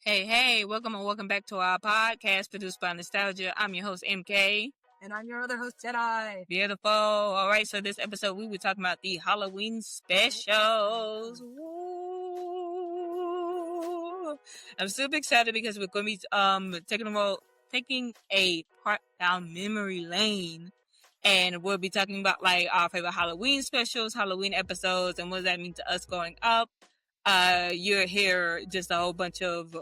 Hey, welcome and welcome back to our podcast produced by Nostalgia. I'm your host, MK. And I'm your other host, Jedi. Beautiful. All right, so this episode we were talking about the Halloween specials. Woo! I'm super excited because we're going to be taking a part down memory lane. And we'll be talking about like our favorite Halloween specials, Halloween episodes, and what does that mean to us growing up. You'll hear just a whole bunch of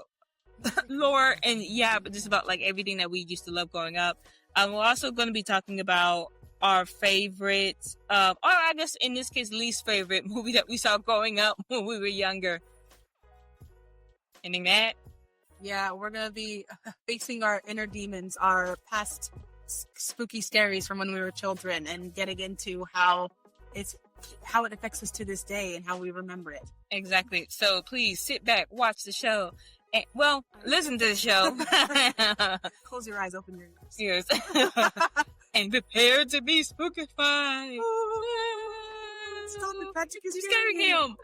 lore and but just about like everything that we used to love growing up. We're also going to be talking about our favorite, or I guess in this case, least favorite movie that we saw growing up when we were younger. Ending that? Yeah, we're going to be facing our inner demons, our past spooky scaries from when we were children, and getting into how it affects us to this day and how we remember it. Exactly. So please sit back, watch the show. And, listen to the show. Close your eyes, open your ears. Yes. And prepare to be spookified. Stop it, Patrick is scaring him.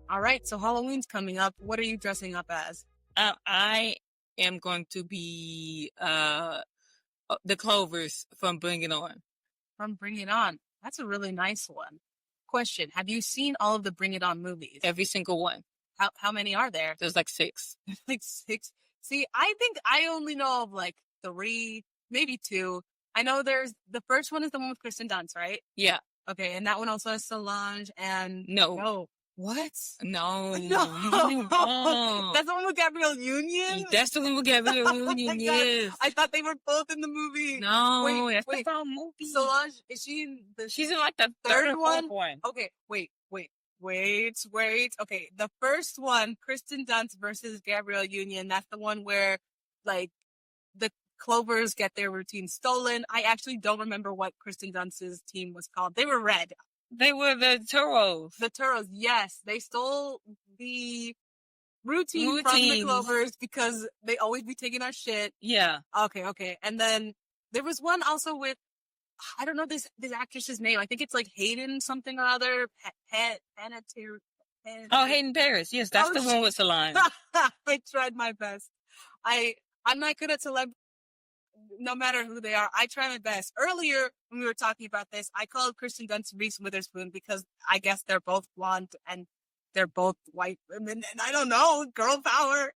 All right, so Halloween's coming up. What are you dressing up as? I am going to be the Clovers from Bring It On. From Bring It On. That's a really nice one. Question: have you seen all of the Bring It On movies? Every single one. How many are there? There's like 6. Like 6. See, I think I only know of like 3, maybe 2. I know there's the first one is the one with Kristen Dunst, right? Yeah. Okay, and that one also has Solange and no. What? No. That's the one with Gabrielle Union? That's the one with Gabrielle Union, yes. I thought they were both in the movie. No, wait. the wrong movie. Solange, is she in the... She's in like the third one? Okay, wait. Okay, the first one, Kristen Dunst versus Gabrielle Union, that's the one where, like, the Clovers get their routine stolen. I actually don't remember what Kristen Dunst's team was called. They were red. They were the Turos. The Turos, yes. They stole the routine from the Clovers because they always be taking our shit. Yeah. Okay. And then there was one also with, I don't know this actress's name. I think it's like Hayden something or other. Hayden Paris. Yes, that's the one with Solange. I tried my best. I'm not good at celeb. No matter who they are, I try my best. Earlier, when we were talking about this, I called Kristen Dunst Reese Witherspoon because I guess they're both blonde and they're both white women, and I don't know, girl power.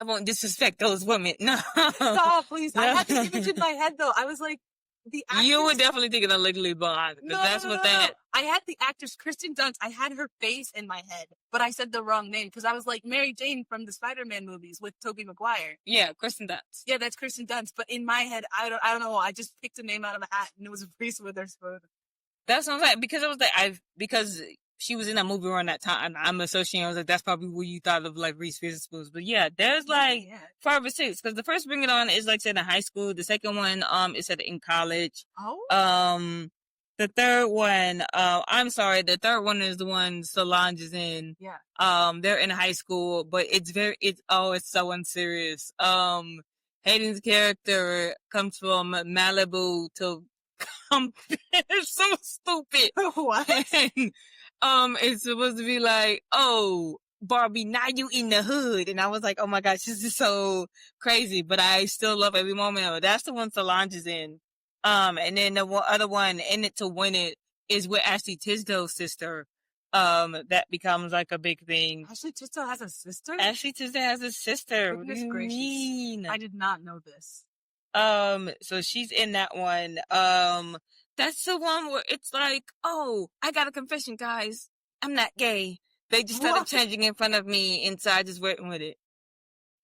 I won't disrespect those women. No. Stop, please. I had the image in my head, though. I was like, the actress... You were definitely thinking of Legally Blonde. That's what that... I had the actress Kristen Dunst. I had her face in my head, but I said the wrong name because I was like Mary Jane from the Spider-Man movies with Tobey Maguire. Yeah, Kristen Dunst. Yeah, that's Kristen Dunst. But in my head, I don't know. I just picked a name out of a hat, and it was Reese Witherspoon. That's what I'm saying. Because I was like, because she was in that movie around that time. I'm associating. I was like, that's probably what you thought of, like Reese Witherspoon. But yeah, there's like 5 or 6. Because the first Bring It On is like said in high school. The second one is said in college. Oh. The third one, I'm sorry, the third one is the one Solange is in. Yeah. They're in high school, but it's so unserious. Hayden's character comes from Malibu to come. It's so stupid. What? It's supposed to be like, oh, Barbie, now you in the hood. And I was like, oh my gosh, this is so crazy, but I still love every moment of it. That's the one Solange is in. And then the other one, In It to Win It, is with Ashley Tisdale's sister. That becomes like a big thing. Ashley Tisdale has a sister? Ashley Tisdale has a sister. Goodness gracious. Mean? I did not know this. So she's in that one. That's the one where it's like, oh, I got a confession, guys. I'm not gay. They just started changing in front of me, and so I just went with it.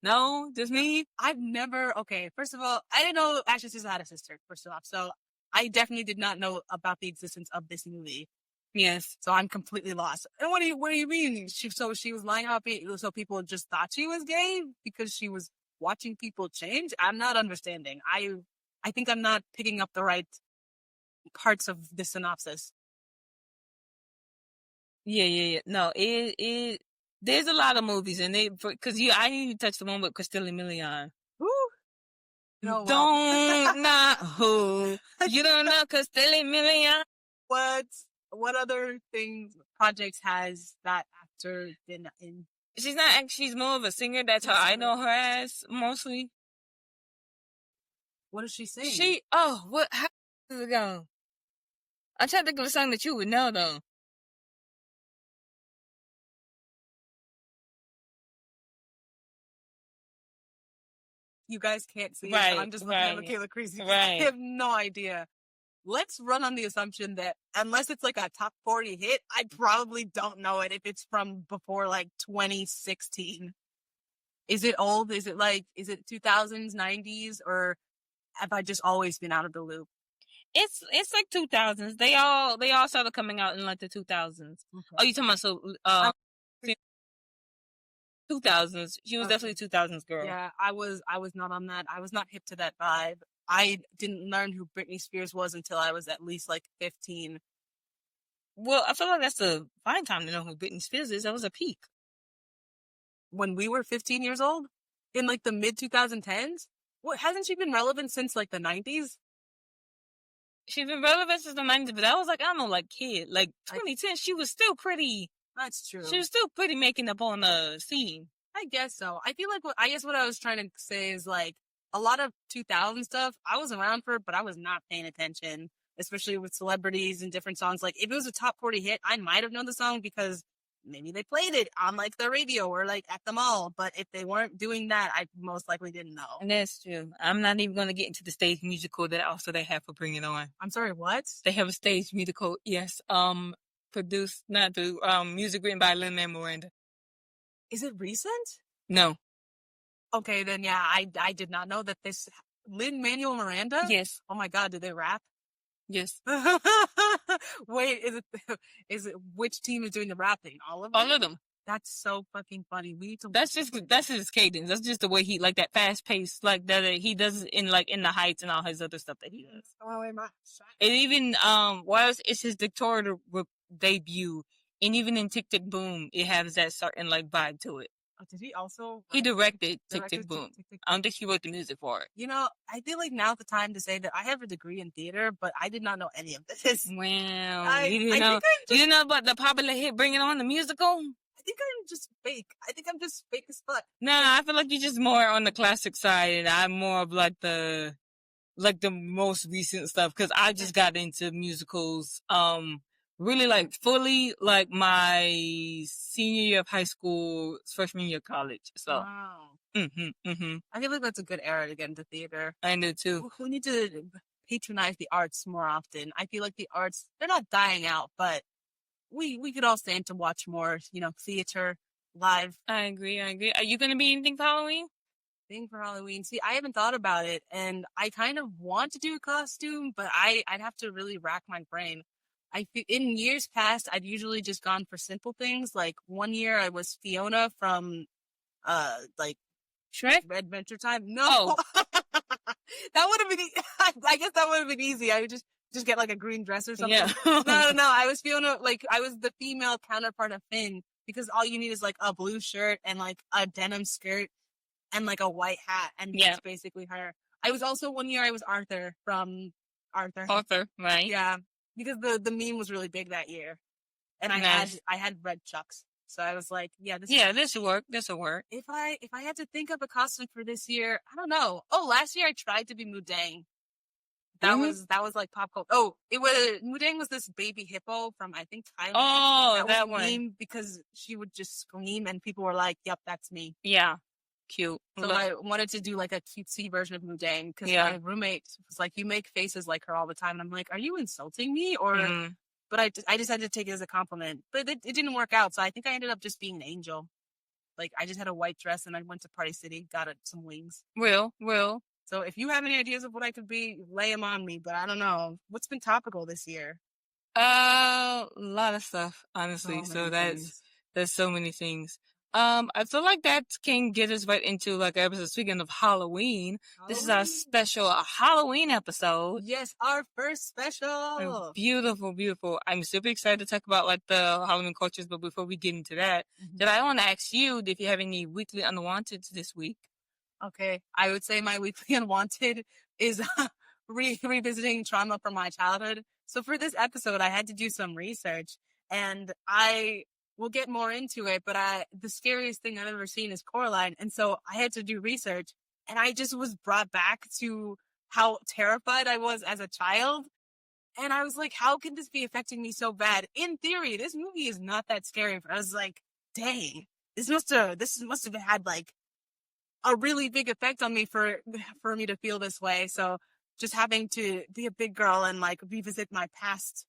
No, just me? Okay, first of all, I didn't know Ashley Tisdale had a sister, first off, so I definitely did not know about the existence of this movie. Yes. So I'm completely lost. And what do you mean? She was lying about being, so people just thought she was gay because she was watching people change? I'm not understanding. I think I'm not picking up the right parts of the synopsis. Yeah. No, there's a lot of movies, and I didn't even touch the one with Cristina Milian. Who? No, don't know who. You don't know Cristina Milian? What other projects has that actor in. She's not actually, she's more of a singer. That's how I know her as, mostly. What does she sing? How does it go? I'm trying to think of a song that you would know, though. You guys can't see it, Right, so I'm just looking at right, Michaela Creasy. right. I have no idea. Let's run on the assumption that unless it's like a top 40 hit, I probably don't know it if it's from before like 2016. Is it old? Is it 2000s, 90s, or have I just always been out of the loop? It's like 2000s. They all started coming out in like the 2000s. Okay. Oh, you talking about 2000s? She was definitely 2000s girl. Yeah, I was not on that. I was not hip to that vibe. I didn't learn who Britney Spears was until I was at least like 15. Well, I feel like that's a fine time to know who Britney Spears is. That was a peak. When we were 15 years old? In like the mid 2010s? What, hasn't she been relevant since like the 90s? She's been relevant since the 90s, but that was like, I don't know, like kid. Like 2010, she was still pretty. That's true. She was still pretty making up on the scene. I guess so. I feel like what I was trying to say is like a lot of 2000 stuff I was around for, but I was not paying attention, especially with celebrities and different songs. Like if it was a top 40 hit, I might have known the song because maybe they played it on like the radio or like at the mall. But if they weren't doing that, I most likely didn't know. And that's true. I'm not even going to get into the stage musical that also they have for Bring It On. I'm sorry, what? They have a stage musical, yes. Music written by Lin-Manuel Miranda. Is it recent? No. Okay, then yeah, I did not know that this Lin-Manuel Miranda? Yes. Oh my god, did they rap? Yes. Wait, is it which team is doing the rapping? All of them? All of them. That's so fucking funny. We need to. That's his cadence. That's just the way he, like, that fast pace, like that he does in the heights and all his other stuff that he does. Oh, And even it's his directorial debut, and even in Tick Tick Boom, it has that certain like vibe to it. Oh, did he also? He directed Tick Tick Boom. I don't think he wrote the music for it. You know, I feel like now's the time to say that I have a degree in theater, but I did not know any of this. Well, you didn't know about the popular hit "Bring It On" the musical? I think I'm just fake. I think I'm just fake as fuck. No, I feel like you're just more on the classic side, and I'm more of like the most recent stuff because I just got into musicals. Really like fully like my senior year of high school, freshman year of college. So, wow. I feel like that's a good era to get into theater. I do too. We need to patronize the arts more often. I feel like the arts, they're not dying out, but we could all stand to watch more, theater live. I agree. Are you going to be anything for Halloween? Thing for Halloween? See, I haven't thought about it, and I kind of want to do a costume, but I'd have to really rack my brain. I feel in years past, I'd usually just gone for simple things. Like one year, I was Fiona from, like Shrek Adventure Time. No, that would have been. I guess that would have been easy. I would just get like a green dress or something. Yeah. No. I was Fiona. Like I was the female counterpart of Finn because all you need is like a blue shirt and like a denim skirt and like a white hat, and that's basically her. I was also one year I was Arthur from Arthur. Arthur, right? Yeah, because the meme was really big that year, and I had red chucks, so I was like, this will work. This will work. If I had to think of a costume for this year, I don't know. Oh, last year I tried to be Mudang. That was like pop culture. Oh, Mudang was this baby hippo from I think Thailand. Oh, that one. Because she would just scream and people were like, "Yep, that's me." Yeah. Cute. So I wanted to do like a cutesy version of Mudang because my roommate was like, "You make faces like her all the time." And I'm like, "Are you insulting me?" Or, but I decided to take it as a compliment. But it didn't work out, so I think I ended up just being an angel. Like I just had a white dress and I went to Party City, got some wings. Will. So if you have any ideas of what I could be, lay them on me. But I don't know what's been topical this year. A lot of stuff, honestly. So there's so many things. I feel like that can get us right into like an episode. Speaking of Halloween, this is our special Halloween episode. Yes, our first special. Beautiful, beautiful. I'm super excited to talk about like the Halloween cultures. But before we get into that, did I want to ask you if you have any weekly unwanteds this week? Okay, I would say my weekly unwanted is revisiting trauma from my childhood. So for this episode, I had to do some research, and I we'll get more into it, but the scariest thing I've ever seen is Coraline. And so I had to do research, and I just was brought back to how terrified I was as a child. And I was like, how can this be affecting me so bad? In theory, this movie is not that scary. But I was like, dang, this must have had like a really big effect on me for me to feel this way. So just having to be a big girl and like revisit my past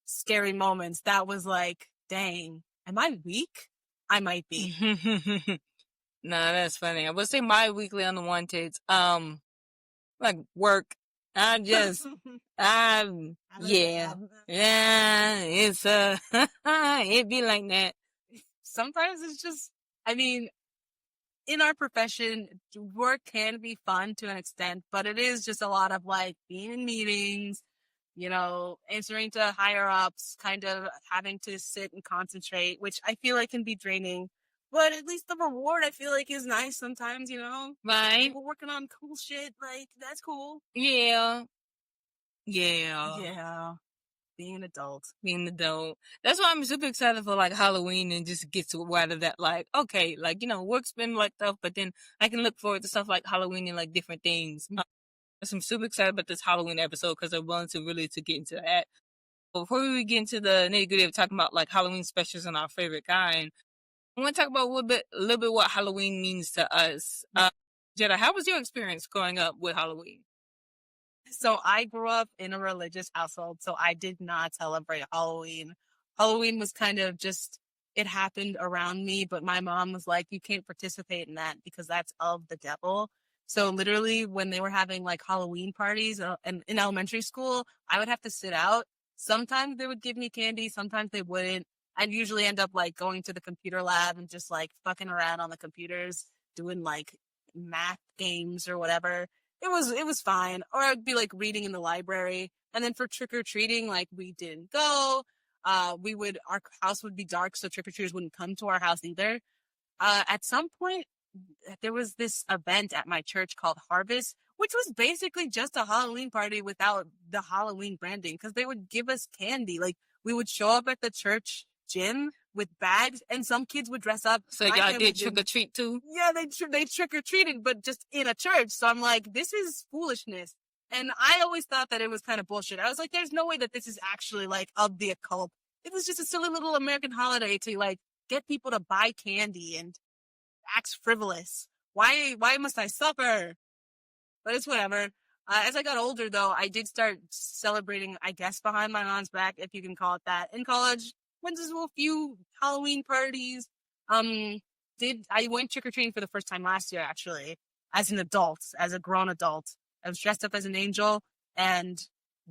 scary moments, that was like, dang, am I weak? I might be. Nah, that's funny. I would say my weekly unwanted, like work. I just, yeah, it's, it'd be like that. Sometimes it's just, I mean, in our profession, work can be fun to an extent, but it is just a lot of like being in meetings, you know, answering to higher ups, kind of having to sit and concentrate, which I feel like can be draining. But at least the reward I feel like is nice sometimes, you know? Right? We're working on cool shit, like, that's cool. Yeah. Yeah. Yeah. Being an adult. Being an adult. That's why I'm super excited for like Halloween and just get to out of that, like, okay, like, you know, work's been like tough, but then I can look forward to stuff like Halloween and like different things. So I'm super excited about this Halloween episode because I'm willing to really to get into that. Before we get into the nitty gritty of talking about like Halloween specials and our favorite kind, I want to talk about a little bit what Halloween means to us. Jetta, how was your experience growing up with Halloween? So I grew up in a religious household, so I did not celebrate Halloween. Halloween was kind of just, it happened around me, but my mom was like, you can't participate in that because that's of the devil. So literally when they were having like Halloween parties in elementary school, I would have to sit out. Sometimes they would give me candy, sometimes they wouldn't. I'd usually end up like going to the computer lab and just like fucking around on the computers, doing like math games or whatever. It was fine. Or I'd be like reading in the library. And then for trick or treating, like we didn't go. Our house would be dark, so trick or treaters wouldn't come to our house either. At some point, there was this event at my church called Harvest, which was basically just a Halloween party without the Halloween branding, because they would give us candy. Like we would show up at the church gym with bags, and some kids would dress up. So y'all did trick or treat too? Yeah, they trick or treated, but just in a church. So I'm like, this is foolishness. And I always thought that it was kind of bullshit. I was like, there's no way that this is actually like of the occult. It was just a silly little American holiday to like get people to buy candy and act frivolous. Why must I suffer? But it's whatever. As I got older, though, I did start celebrating, I guess, behind my mom's back, if you can call it that. In college, went to a few Halloween parties. I went trick-or-treating for the first time last year, actually, as an adult, as a grown adult. I was dressed up as an angel, and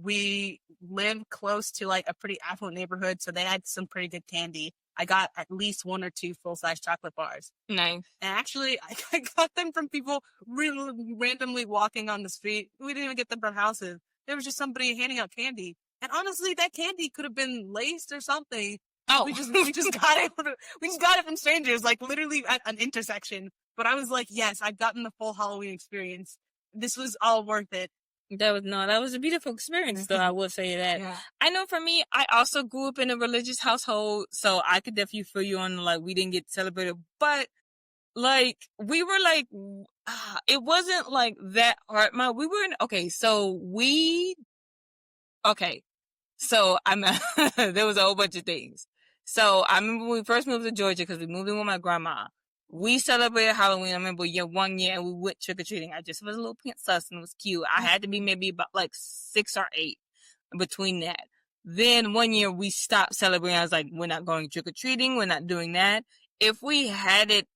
we live close to, like, a pretty affluent neighborhood, so they had some pretty good candy. I got at least 1 or 2 full-size chocolate bars. Nice. And actually, I got them from people really randomly walking on the street. We didn't even get them from houses. There was just somebody handing out candy. And honestly, that candy could have been laced or something. Oh, we just got it. We just got it from strangers, like literally at an intersection. But I was like, yes, I've gotten the full Halloween experience. This was all worth it. That was a beautiful experience, though. I will say that. Yeah. I know for me, I also grew up in a religious household, so I could definitely feel you on like we didn't get celebrated, but like we were like, it wasn't like that hard. We were in so I'm there was a whole bunch of things. So I remember when we first moved to Georgia because we moved in with my grandma. We celebrated Halloween. I remember 1 year and we went trick-or-treating. I just was a little princess and it was cute. I had to be maybe about like 6 or 8 between that. Then 1 year we stopped celebrating. I was like, we're not going trick-or-treating. We're not doing that. If we had it,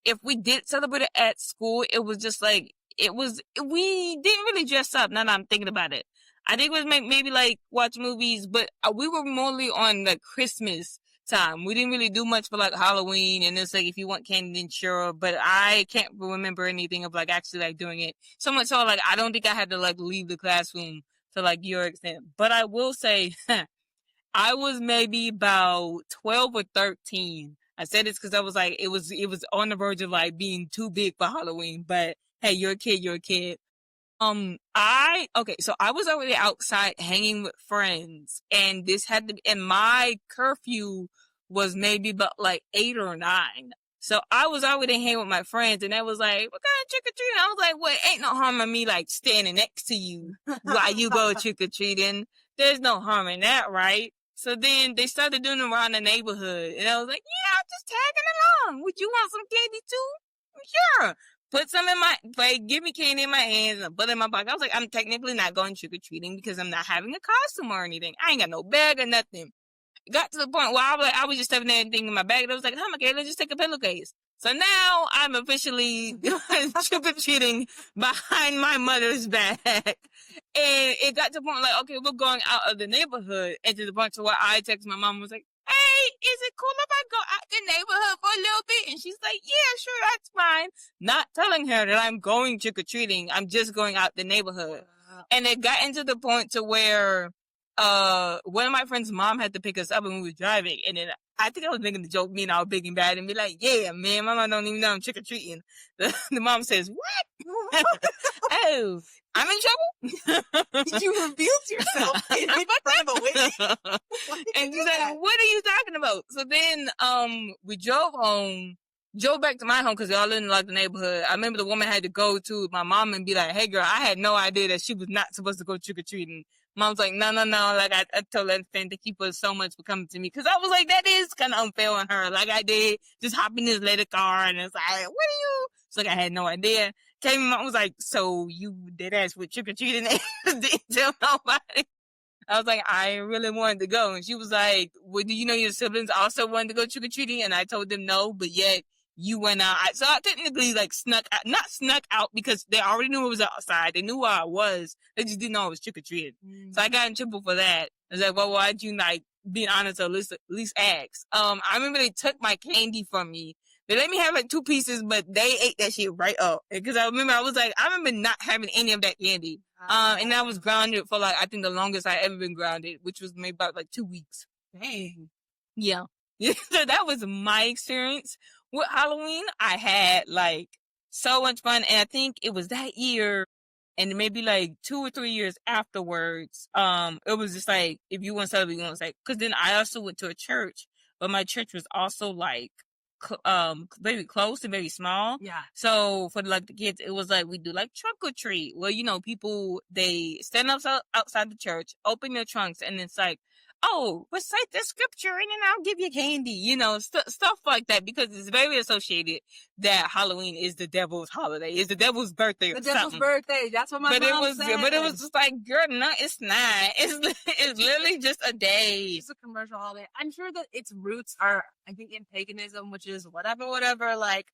if we did celebrate it at school, it was just like, we didn't really dress up. Now that I'm thinking about it. I think it was maybe like watch movies, but we were mostly on like Christmas time. We didn't really do much for like Halloween, and it's like if you want candy, then sure. But I can't remember anything of like actually like doing it. So much so like I don't think I had to like leave the classroom to like your extent. But I will say, I was maybe about 12 or 13. I said this because I was like it was on the verge of like being too big for Halloween. But hey, you're a kid. You're a kid. So I was already outside hanging with friends, and this had to be, and my curfew was maybe about like 8 or 9. So I was already hanging with my friends, and they was like, "What kind of trick or treating?" I was like, "Well, ain't no harm in me like standing next to you while you go trick or treating. There's no harm in that, right?" So then they started doing it around the neighborhood, and I was like, "Yeah, I'm just tagging along. Would you want some candy too? Sure." Put some in my plate, give me candy in my hands, and put it in my pocket. I was like, I'm technically not going trick or treating because I'm not having a costume or anything. I ain't got no bag or nothing. Got to the point where I was just having everything in my bag. And I was like, oh my God, let's just take a pillowcase. So now I'm officially trick or treating behind my mother's back. And it got to the point like, okay, we're going out of the neighborhood. And to the point to where I text my mom was like, hey, is it cool if I go out the neighborhood for a little bit? And she's like, yeah, sure, that's fine. Not telling her that I'm going trick or treating. I'm just going out the neighborhood. And it got into the point to where one of my friends' mom had to pick us up when we were driving, and then I think I was making the joke, me and I were big and bad, and be like, yeah, man, my mom don't even know I'm trick-or-treating. The mom says, what? Oh, I'm in trouble? You revealed yourself in front of a witness. And she's like, what are you talking about? So then, we drove back to my home because they all in like the neighborhood. I remember the woman had to go to my mom and be like, hey girl, I had no idea that she was not supposed to go trick-or-treating. Mom's like, no. Like, I told her thank you for so much for coming to me. Cause I was like, that is kind of unfair on her. Like, I did just hop in this later car and it's like, what are you? It's like, I had no idea. Came, mom was like, so you did ask with trick-or-treating and didn't tell nobody? I was like, I really wanted to go. And she was like, well, do you know your siblings also wanted to go trick-or-treating? And I told them no, but yet you went out. So I technically like not snuck out because they already knew it was outside. They knew where I was. They just didn't know I was trick-or-treating. So I got in trouble for that. I was like, well, why'd you like be honest or at least ask? I remember they took my candy from me. They let me have like 2 pieces, but they ate that shit right up. Because I remember not having any of that candy. And I was grounded for like, I think the longest I ever been grounded, which was maybe about like 2 weeks. Dang. Yeah. So that was my experience with Halloween. I had like so much fun. And I think it was that year and maybe like 2 or 3 years afterwards. It was just like, if you want to celebrate, you want to say, cause then I also went to a church, but my church was also like, very close and very small. Yeah. So for like the kids, it was like we do like trunk or treat. Well, you know, people they stand outside the church, open their trunks, and it's like, oh, recite the scripture, and then I'll give you candy. You know, stuff like that because it's very associated that Halloween is the devil's holiday, is the devil's birthday. The devil's birthday. That's what my mom said. But it was just like, girl, no, it's not. It's literally just a day. It's a commercial holiday. I'm sure that its roots are, I think, in paganism, which is whatever. Like,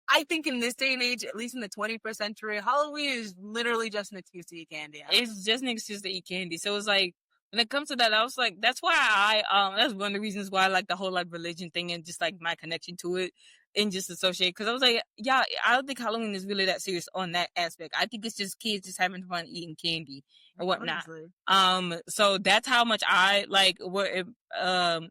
I think in this day and age, at least in the 21st century, Halloween is literally just an excuse to eat candy. It's just an excuse to eat candy. So it's like, when it comes to that, I was like, that's why that's one of the reasons why I like the whole like religion thing and just like my connection to it and just associate. Cause I was like, yeah, I don't think Halloween is really that serious on that aspect. I think it's just kids just having fun eating candy and whatnot. Honestly. So that's how much I like where it,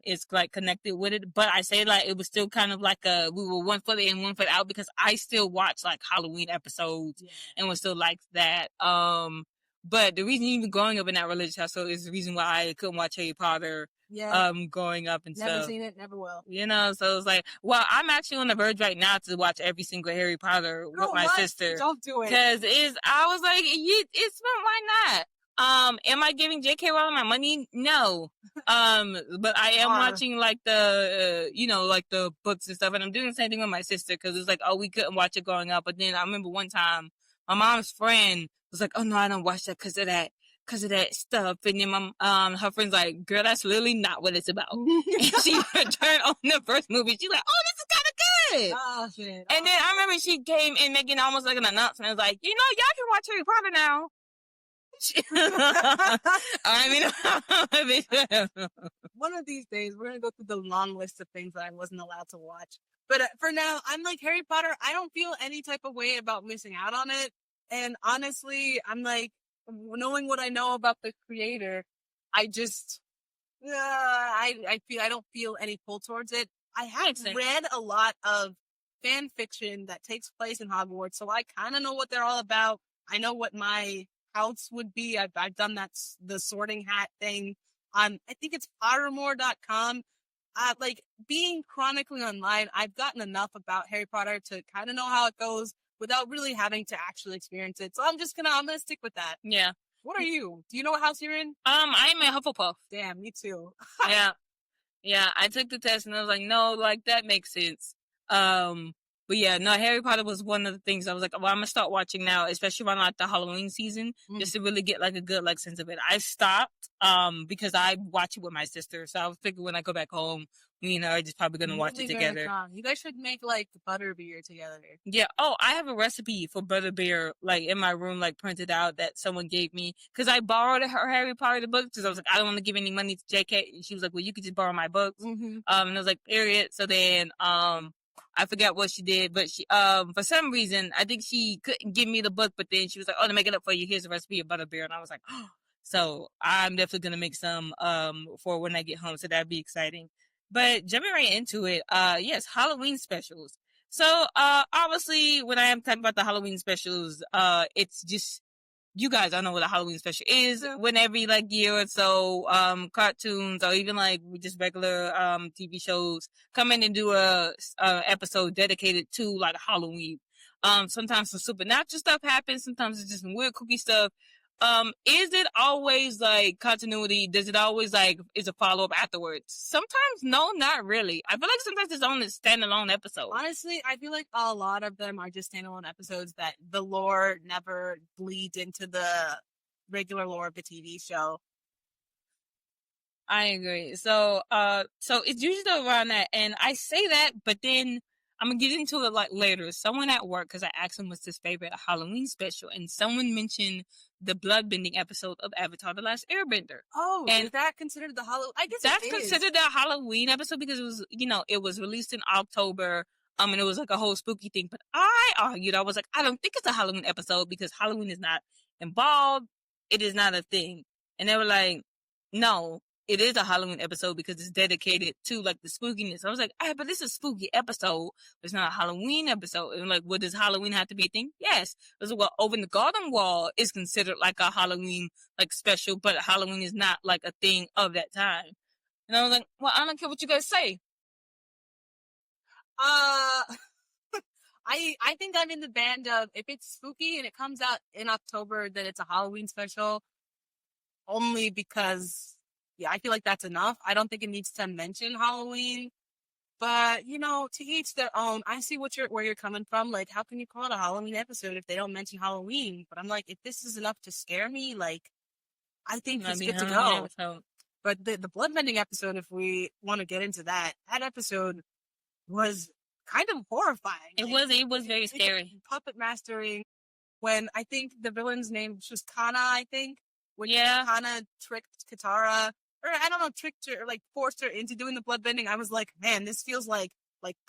it's like connected with it. But I say like, it was still kind of like we were 1 foot in, 1 foot out because I still watch like Halloween episodes and was still like that. But the reason even growing up in that religious household is the reason why I couldn't watch Harry Potter. Yeah. Going up and never stuff. Never seen it, never will. You know, so it's like, well, I'm actually on the verge right now to watch every single Harry Potter with my sister. Don't do it. Cause I was like, it's fun, why not? Am I giving J.K. Rowling my money? No. But I am watching like the, like the books and stuff, and I'm doing the same thing with my sister, cause it's like, oh, we couldn't watch it growing up, but then I remember one time, my mom's friend was like, oh no, I don't watch that cause of that stuff. And then her friend's like, girl, that's literally not what it's about. And she turned on the first movie. She's like, oh, this is kind of good. Oh, shit. And then I remember she came in making almost like an announcement. It was like, y'all can watch Harry Potter now. One of these days, we're going to go through the long list of things that I wasn't allowed to watch. But for now, I'm like, Harry Potter, I don't feel any type of way about missing out on it. And honestly, I'm like, knowing what I know about the creator, I just, I don't feel any pull towards it. I have read a lot of fan fiction that takes place in Hogwarts, so I kind of know what they're all about. I know what my house would be. I've done the Sorting Hat thing. on, I think it's Pottermore.com. Like being chronically online, I've gotten enough about Harry Potter to kind of know how it goes without really having to actually experience it. So I'm gonna stick with that. Yeah. What are you? Do you know what house you're in? I'm a Hufflepuff. Damn, me too. Yeah. Yeah, I took the test and I was like, no, like that makes sense. But yeah, no, Harry Potter was one of the things I was like, well, I'm gonna start watching now, especially around like the Halloween season, just to really get like a good like sense of it. I stopped, because I watch it with my sister, so I was thinking when I go back home, me and her are just probably gonna watch it together. You guys should make like butterbeer together. Yeah. Oh, I have a recipe for butterbeer like in my room, like printed out that someone gave me because I borrowed her Harry Potter book because I was like, I don't want to give any money to JK. And she was like, well, you could just borrow my books. And I was like, period. So then, I forgot what she did, but she, for some reason, I think she couldn't give me the book, but then she was like, oh, to make it up for you, here's a recipe of butterbeer. And I was like, oh. So I'm definitely going to make some, for when I get home. So that'd be exciting. But jumping right into it, yes, Halloween specials. So, obviously, when I am talking about the Halloween specials, it's just, you guys all know what a Halloween special is. When every like year or so, cartoons or even like just regular, TV shows come in and do a episode dedicated to like Halloween. Sometimes some supernatural stuff happens. Sometimes it's just some weird kooky stuff. Is it always like continuity? Does it always like is a follow up afterwards? Sometimes no, not really. I feel like sometimes it's on a standalone episode. Honestly, I feel like a lot of them are just standalone episodes that the lore never bleeds into the regular lore of the TV show. I agree. So it's usually around that, and I say that, but then I'm gonna get into it like later. Someone at work, because I asked him what's his favorite Halloween special, and someone mentioned the bloodbending episode of Avatar: The Last Airbender. Oh, and is that considered the Halloween? I guess that's considered the Halloween episode because it was, it was released in October. And it was like a whole spooky thing. But I argued, I was like, I don't think it's a Halloween episode because Halloween is not involved. It is not a thing. And they were like, no, it is a Halloween episode because it's dedicated to like the spookiness. I was like, but this is a spooky episode. It's not a Halloween episode. And like, what does Halloween have to be a thing? Yes. It was well, Over the Garden Wall is considered like a Halloween like special, but Halloween is not like a thing of that time. And I was like, well, I don't care what you guys say. I think I'm in the band of if it's spooky and it comes out in October, then it's a Halloween special. Only because, yeah, I feel like that's enough. I don't think it needs to mention Halloween. But, to each their own. I see where you're coming from. Like, how can you call it a Halloween episode if they don't mention Halloween? But I'm like, if this is enough to scare me, like, I think it's good to go. But the bloodbending episode, if we want to get into that episode was kind of horrifying. It was very scary. Puppet mastering when I think the villain's name was Kana, I think. When Kana tricked Katara, or I don't know, tricked her, or like forced her into doing the bloodbending. I was like, man, this feels like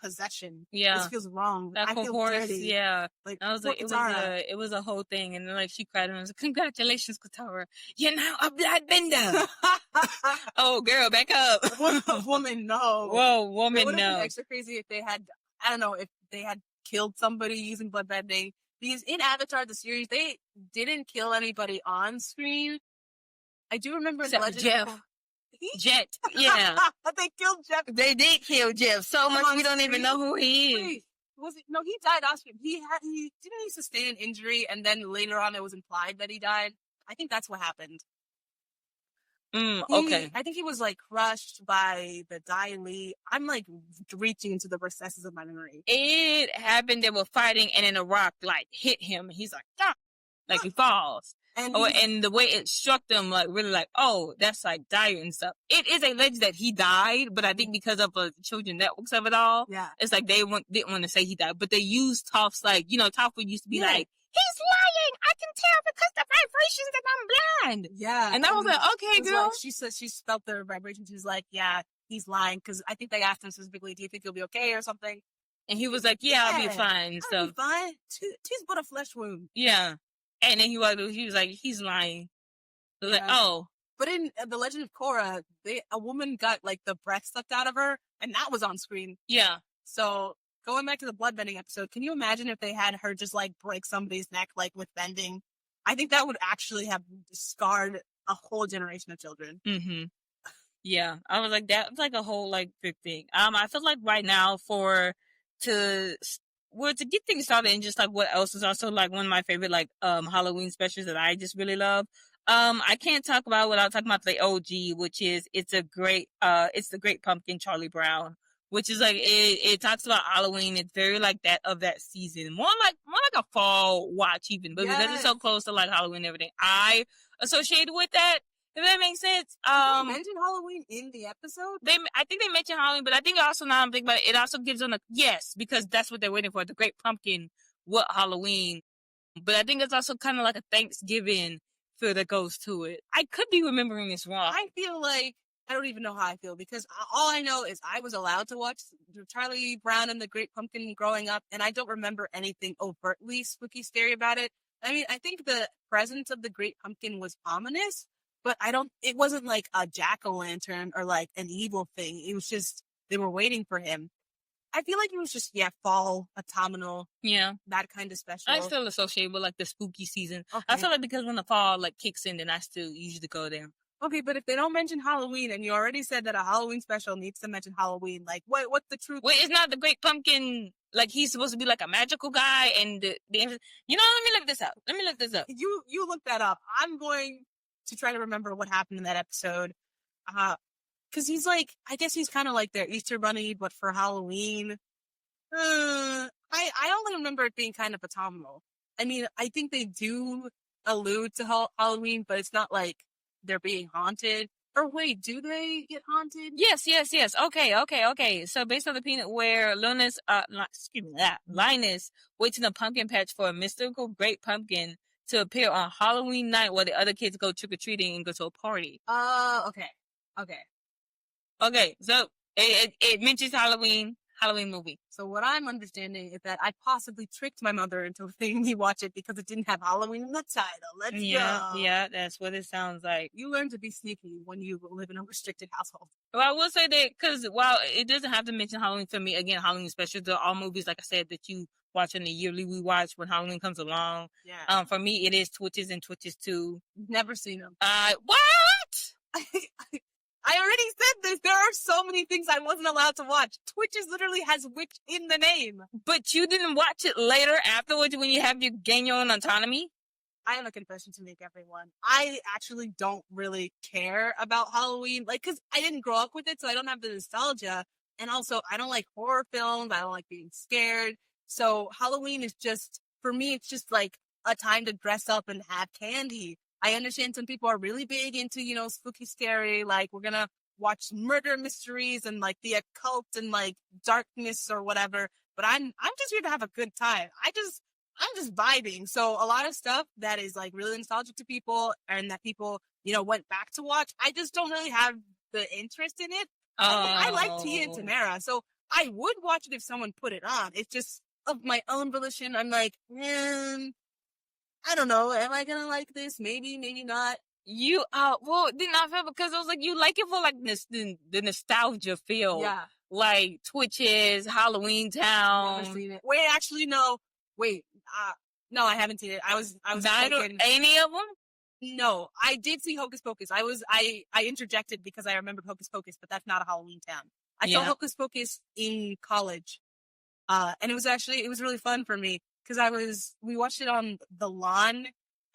possession. Yeah. This feels wrong. That I feel dirty. Yeah. Like, I was like, it was a whole thing. And then like she cried and I was like, congratulations, Katara. You're now a bloodbender. Oh, girl, back up. Woman, no. Whoa, woman, it would have no. been extra crazy if they had, I don't know, if they had killed somebody using bloodbending. Because in Avatar, the series, they didn't kill anybody on screen. I do remember in Legend Jeff. Jet, yeah. They killed Jeff. They did kill Jeff so much we don't even know who he is. Wait, no, he died on screen. Didn't he sustain an injury and then later on it was implied that he died? I think that's what happened. Okay. I think he was like crushed by the Dai Li. I'm like reaching into the recesses of my memory. It happened, they were fighting and then a rock like hit him and he's like, ah! Like he falls. And the way it struck them, like really like, oh, that's like dire and stuff. It is a legend that he died, but I think because of the children networks of it all, it's like they didn't want to say he died, but they used Toph's like, Toph used to be like, he's lying. I can tell because the vibrations that I'm blind. Yeah. And I was like, okay, girl. Like, she said she felt the vibrations. She's like, yeah, he's lying. Because I think they asked him specifically, do you think you'll be okay or something? And he was like, yeah, I'll be fine. I'll be fine. Tis but a flesh wound. Yeah. And then he was like, he's lying. So like, oh. But in The Legend of Korra, a woman got like the breath sucked out of her, and that was on screen. Yeah. So going back to the bloodbending episode, can you imagine if they had her just like break somebody's neck like with bending? I think that would actually have scarred a whole generation of children. Mm-hmm. Yeah, I was like that's like a whole like big thing. I feel like right now to well to get things started and just like what else is also like one of my favorite like Halloween specials that I just really love. I can't talk about without talking about the OG, which is it's the Great Pumpkin Charlie Brown, which is like it talks about Halloween. It's very like that of that season, more like a fall watch even, but because it's so Yes. close to like Halloween and everything, I associated with that. If that makes sense. Did they mention Halloween in the episode? I think they mentioned Halloween, but I think also now I'm thinking about it, it also gives them a yes because that's what they're waiting for, the Great Pumpkin. What Halloween? But I think it's also kind of like a Thanksgiving feel that goes to it. I could be remembering this wrong. I feel like I don't even know how I feel because all I know is I was allowed to watch Charlie Brown and the Great Pumpkin growing up, and I don't remember anything overtly spooky scary about it. I mean, I think the presence of the Great Pumpkin was ominous, but it wasn't like a jack-o'-lantern or like an evil thing. It was just, they were waiting for him. I feel like it was just, fall, autumnal, Yeah, that kind of special. I still associate with like the spooky season. Okay. I feel like because when the fall like kicks in, then I still usually go there. Okay, but if they don't mention Halloween, and you already said that a Halloween special needs to mention Halloween, like what's the truth? Wait, it's not the Great Pumpkin. Like he's supposed to be like a magical guy, and you know, let me look this up. You look that up. I'm going to try to remember what happened in that episode. Because he's like, I guess he's kind of like their Easter bunny, but for Halloween. I only remember it being kind of autumnal. I mean, I think they do allude to Halloween, but it's not like they're being haunted. Or wait, do they get haunted? Yes. Okay. So based on the peanut where Linus waits in a pumpkin patch for a mystical great pumpkin to appear on Halloween night while the other kids go trick-or-treating and go to a party. Okay. Okay, so it mentions Halloween movie. So what I'm understanding is that I possibly tricked my mother into thinking he watched it because it didn't have Halloween in the title. Let's go. Yeah, that's what it sounds like. You learn to be sneaky when you live in a restricted household. Well, I will say that because while it doesn't have to mention Halloween for me, again, Halloween specials, they're all movies, like I said, that you watch on the yearly we watch when Halloween comes along. Yeah. For me, it is Twitches and Twitches 2. Never seen them. What? I already said this. There are so many things I wasn't allowed to watch. Twitches literally has witch in the name. But you didn't watch it later afterwards when you have gain your own autonomy? I have a confession to make, everyone. I actually don't really care about Halloween. Like, because I didn't grow up with it, so I don't have the nostalgia. And also, I don't like horror films. I don't like being scared. So Halloween is just, for me, it's just like a time to dress up and have candy. I understand some people are really big into, spooky, scary, like we're gonna watch murder mysteries and like the occult and like darkness or whatever. But I'm just here to have a good time. I'm just vibing. So a lot of stuff that is like really nostalgic to people and that people, went back to watch, I just don't really have the interest in it. I like Tia and Tamara, so I would watch it if someone put it on. It's just of my own volition. I'm like, I don't know. Am I gonna like this? Maybe, maybe not. You did not feel because it was like you like it for like the nostalgia feel. Yeah. Like Twitches, Halloween Town. Never seen it. Wait, actually, no. Wait. No, I haven't seen it. I was any of them? No, I did see Hocus Pocus. I interjected because I remembered Hocus Pocus, but that's not a Halloween Town. I saw Hocus Pocus in college. And it was really fun for me because we watched it on the lawn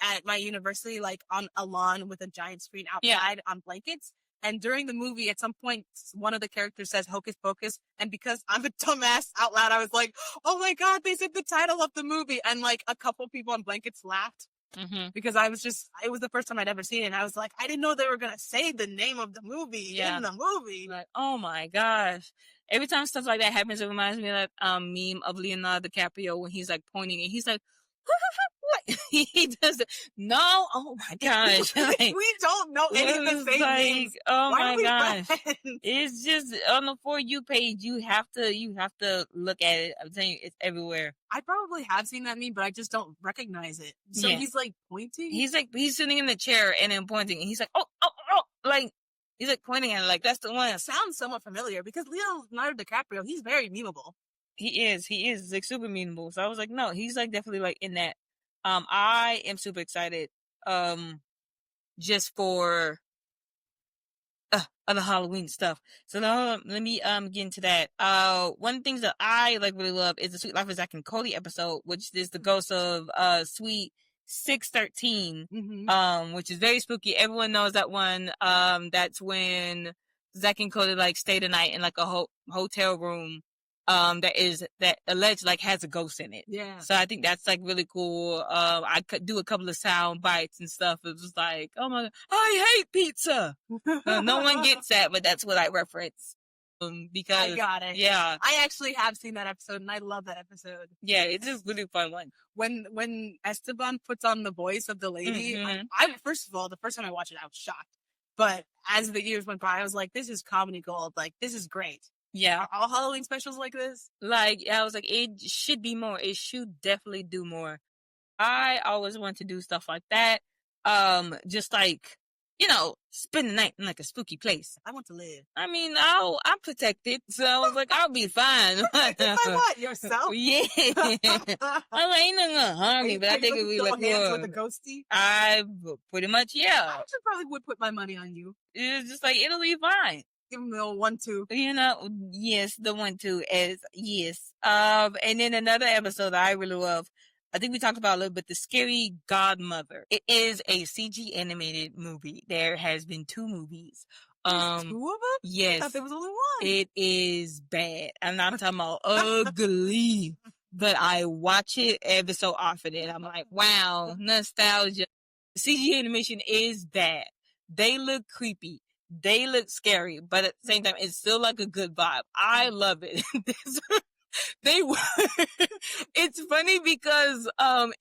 at my university, like on a lawn with a giant screen outside on blankets. And during the movie, at some point, one of the characters says Hocus Pocus. And because I'm a dumbass out loud, I was like, oh my God, they said the title of the movie. And like a couple people on blankets laughed. Mm-hmm. Because it was the first time I'd ever seen it. And I was like, I didn't know they were going to say the name of the movie in the movie. Like, oh my gosh. Every time stuff like that happens, it reminds me of that meme of Leonardo DiCaprio when he's like pointing and he's like, what? He does it. No, oh my gosh. Like, we don't know any of the same names. Oh Why my gosh. Friends? It's just on the For You page, you have to look at it. I'm telling you, it's everywhere. I probably have seen that meme, but I just don't recognize it. So he's like pointing? He's sitting in the chair and then pointing and he's like, oh, like, he's like pointing at it like, that's the one. It sounds somewhat familiar because Leonardo DiCaprio, he's very memeable. He is like super memeable. So I was like, no, he's like definitely like in that. I am super excited. Just for other Halloween stuff. So now let me get into that. One of the things that I like really love is the Sweet Life of Zack and Cody episode, which is the ghost of Sweet 613, which is very spooky. Everyone knows that one. That's when Zack and Cody like stay the night in like a hotel room that alleged like has a ghost in it. Yeah. So I think that's like really cool. I could do a couple of sound bites and stuff. It was like, oh my god, I hate pizza. No one gets that, but that's what I reference. Because I got it. Yeah. I actually have seen that episode and I love that episode. Yeah, it's just really fun one. When Esteban puts on the voice of the lady, I first of all, the first time I watched it, I was shocked. But as the years went by, I was like, this is comedy gold. Like, this is great. Yeah. Are all Halloween specials like this? Like, I was like, it should be more. It should definitely do more. I always want to do stuff like that. Just like, spend the night in like a spooky place. I want to live. I mean, I'm protected, so I was like, I'll be fine. By what? Yourself? Yeah. I was like, ain't nothing gonna harm me, but I think it would be like, hands with a ghosty? I pretty much, yeah. I actually probably would put my money on you. It's just like, it'll be fine. Give him the old 1-2. Yes, the 1-2 is yes. And then another episode that I really love, I think we talked about a little bit, The Scary Godmother. It is a CG animated movie. There has been 2 movies. There's 2 of them? Yes. I thought there was only 1. It is bad. I'm not talking about ugly, but I watch it every so often and I'm like, wow, nostalgia. CG animation is bad. They look creepy. They look scary, but at the same time, it's still like a good vibe. I love it. It's funny because,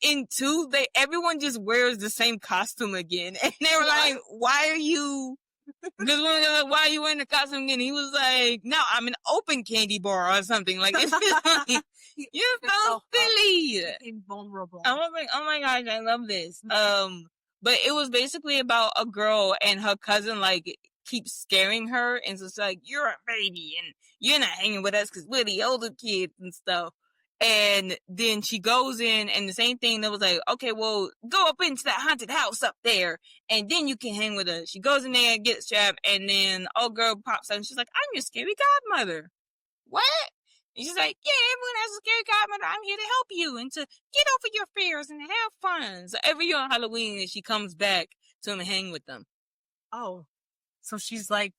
in 2, everyone just wears the same costume again. And they were like, why are you wearing the costume again? He was like, no, I'm an open candy bar or something. Like, it's just like, you're so silly. Invulnerable. I was like, oh my gosh, I love this. But it was basically about a girl and her cousin, like, keeps scaring her, and so it's like, you're a baby and you're not hanging with us because we're the older kids and stuff. And then she goes in and the same thing that was like, okay, well, go up into that haunted house up there and then you can hang with us. She goes in there and gets trapped, and then old girl pops out and she's like, I'm your scary godmother. What? And she's like, yeah, everyone has a scary godmother. I'm here to help you and to get over your fears and have fun. So every year on Halloween, she comes back to hang with them. Oh. So she's like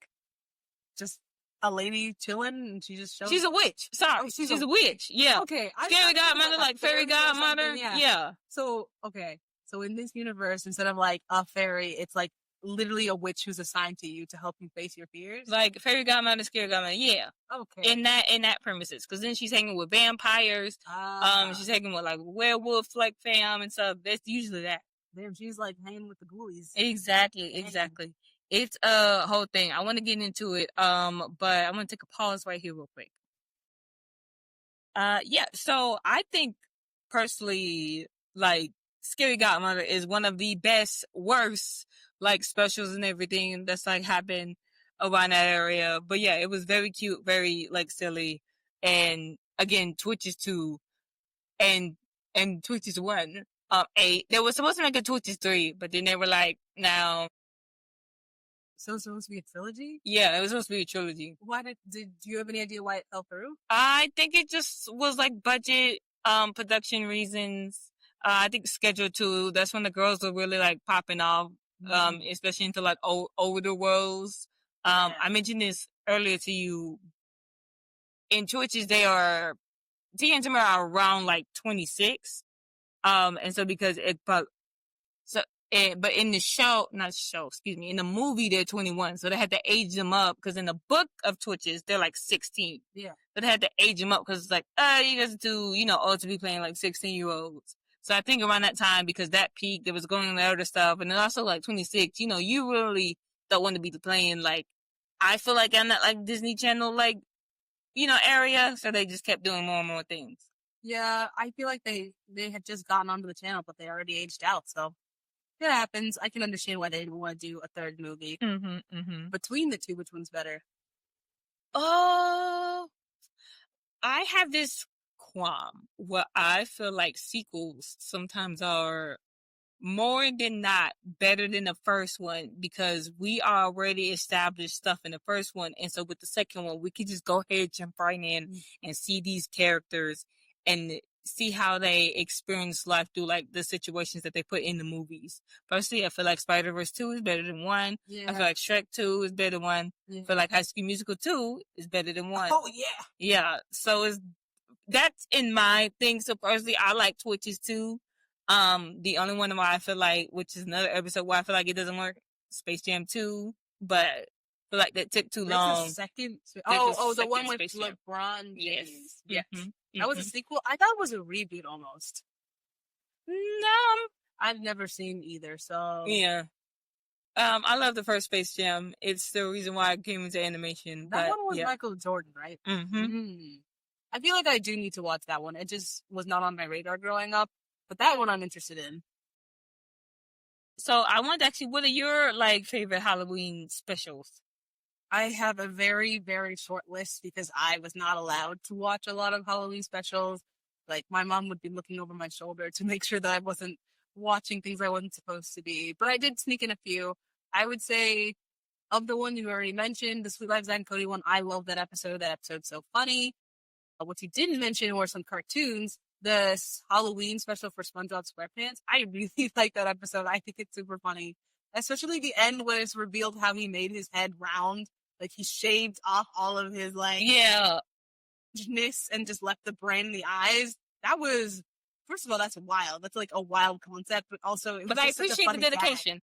just a lady chilling and she just shows. She's a witch. Sorry. She's a witch. Yeah. Okay. Scary godmother, like fairy godmother. Yeah. So, okay. So in this universe, instead of like a fairy, it's like literally a witch who's assigned to you to help you face your fears. Like fairy godmother, scary godmother. Yeah. Okay. In that premises. Cause then she's hanging with vampires. She's hanging with like werewolves, like fam and stuff. That's usually that. Damn, she's like hanging with the ghoulies. Exactly. It's a whole thing. I want to get into it, but I'm going to take a pause right here real quick. Yeah, so I think personally, like, Scary Godmother is one of the worst, like, specials and everything that's, like, happened around that area. But yeah, it was very cute, very, like, silly. And again, Twitches 2 and Twitches 1, 8. There was supposed to make a Twitches 3, but then they were like, no. So it was supposed to be a trilogy? Yeah, it was supposed to be a trilogy. Why do you have any idea why it fell through? I think it just was like budget, production reasons. I think schedule too. That's when the girls were really like popping off, especially into like older roles. I mentioned this earlier to you. In Twitches, Tia and Tamara are around like 26. And so because but in in the movie, they're 21. So they had to age them up because in the book of Twitches, they're like 16. Yeah. But they had to age them up because it's like, you guys are too, old to be playing like 16-year-olds. So I think around that time, because that peak, there was going on other stuff. And then also like 26, you really don't want to be playing like, I feel like I'm not like Disney Channel, like, area. So they just kept doing more and more things. Yeah. I feel like they had just gotten onto the channel, but they already aged out. So. It happens. I can understand why they didn't want to do a third movie. Between the two, which one's better? Oh, I have this qualm where I feel like sequels sometimes are more than not better than the first one because we already established stuff in the first one. And so with the second one, we could just go ahead, jump right in and see these characters and see how they experience life through like the situations that they put in the movies. Personally, I feel like Spider-Verse 2 is better than 1. Yeah. I feel like Shrek 2 is better than 1. Yeah. I feel like High School Musical 2 is better than 1. Oh, yeah. Yeah. So that's in my thing. So personally, I like Twitches too. The only one where I feel like, which is another episode where I feel like it doesn't work, Space Jam 2, but I feel like that took too long. The second. the The one second with Space Jam. LeBron Yes. James. Yes. Mhm. That was a sequel. I thought it was a reboot almost. No. I've never seen either, so. Yeah. I love the first Space Jam. It's the reason why I came into animation. That but, one was yeah. Michael Jordan, right? Mm-hmm. I feel like I do need to watch that one. It just was not on my radar growing up, but that one I'm interested in. So I wanted to ask you, what are your like favorite Halloween specials? I have a very, very short list because I was not allowed to watch a lot of Halloween specials. Like, my mom would be looking over my shoulder to make sure that I wasn't watching things I wasn't supposed to be. But I did sneak in a few. I would say, of the one you already mentioned, the Sweet Life Zach and Cody one, I love that episode. That episode's so funny. What you didn't mention were some cartoons. The Halloween special for SpongeBob SquarePants. I really like that episode. I think it's super funny. Especially the end when it's revealed how he made his head round. Like, he shaved off all of his, like, Yeah. and just left the brain in the eyes. That was, first of all, that's wild. That's like a wild concept, but also, it was But I just such a appreciate the funny gag. dedication.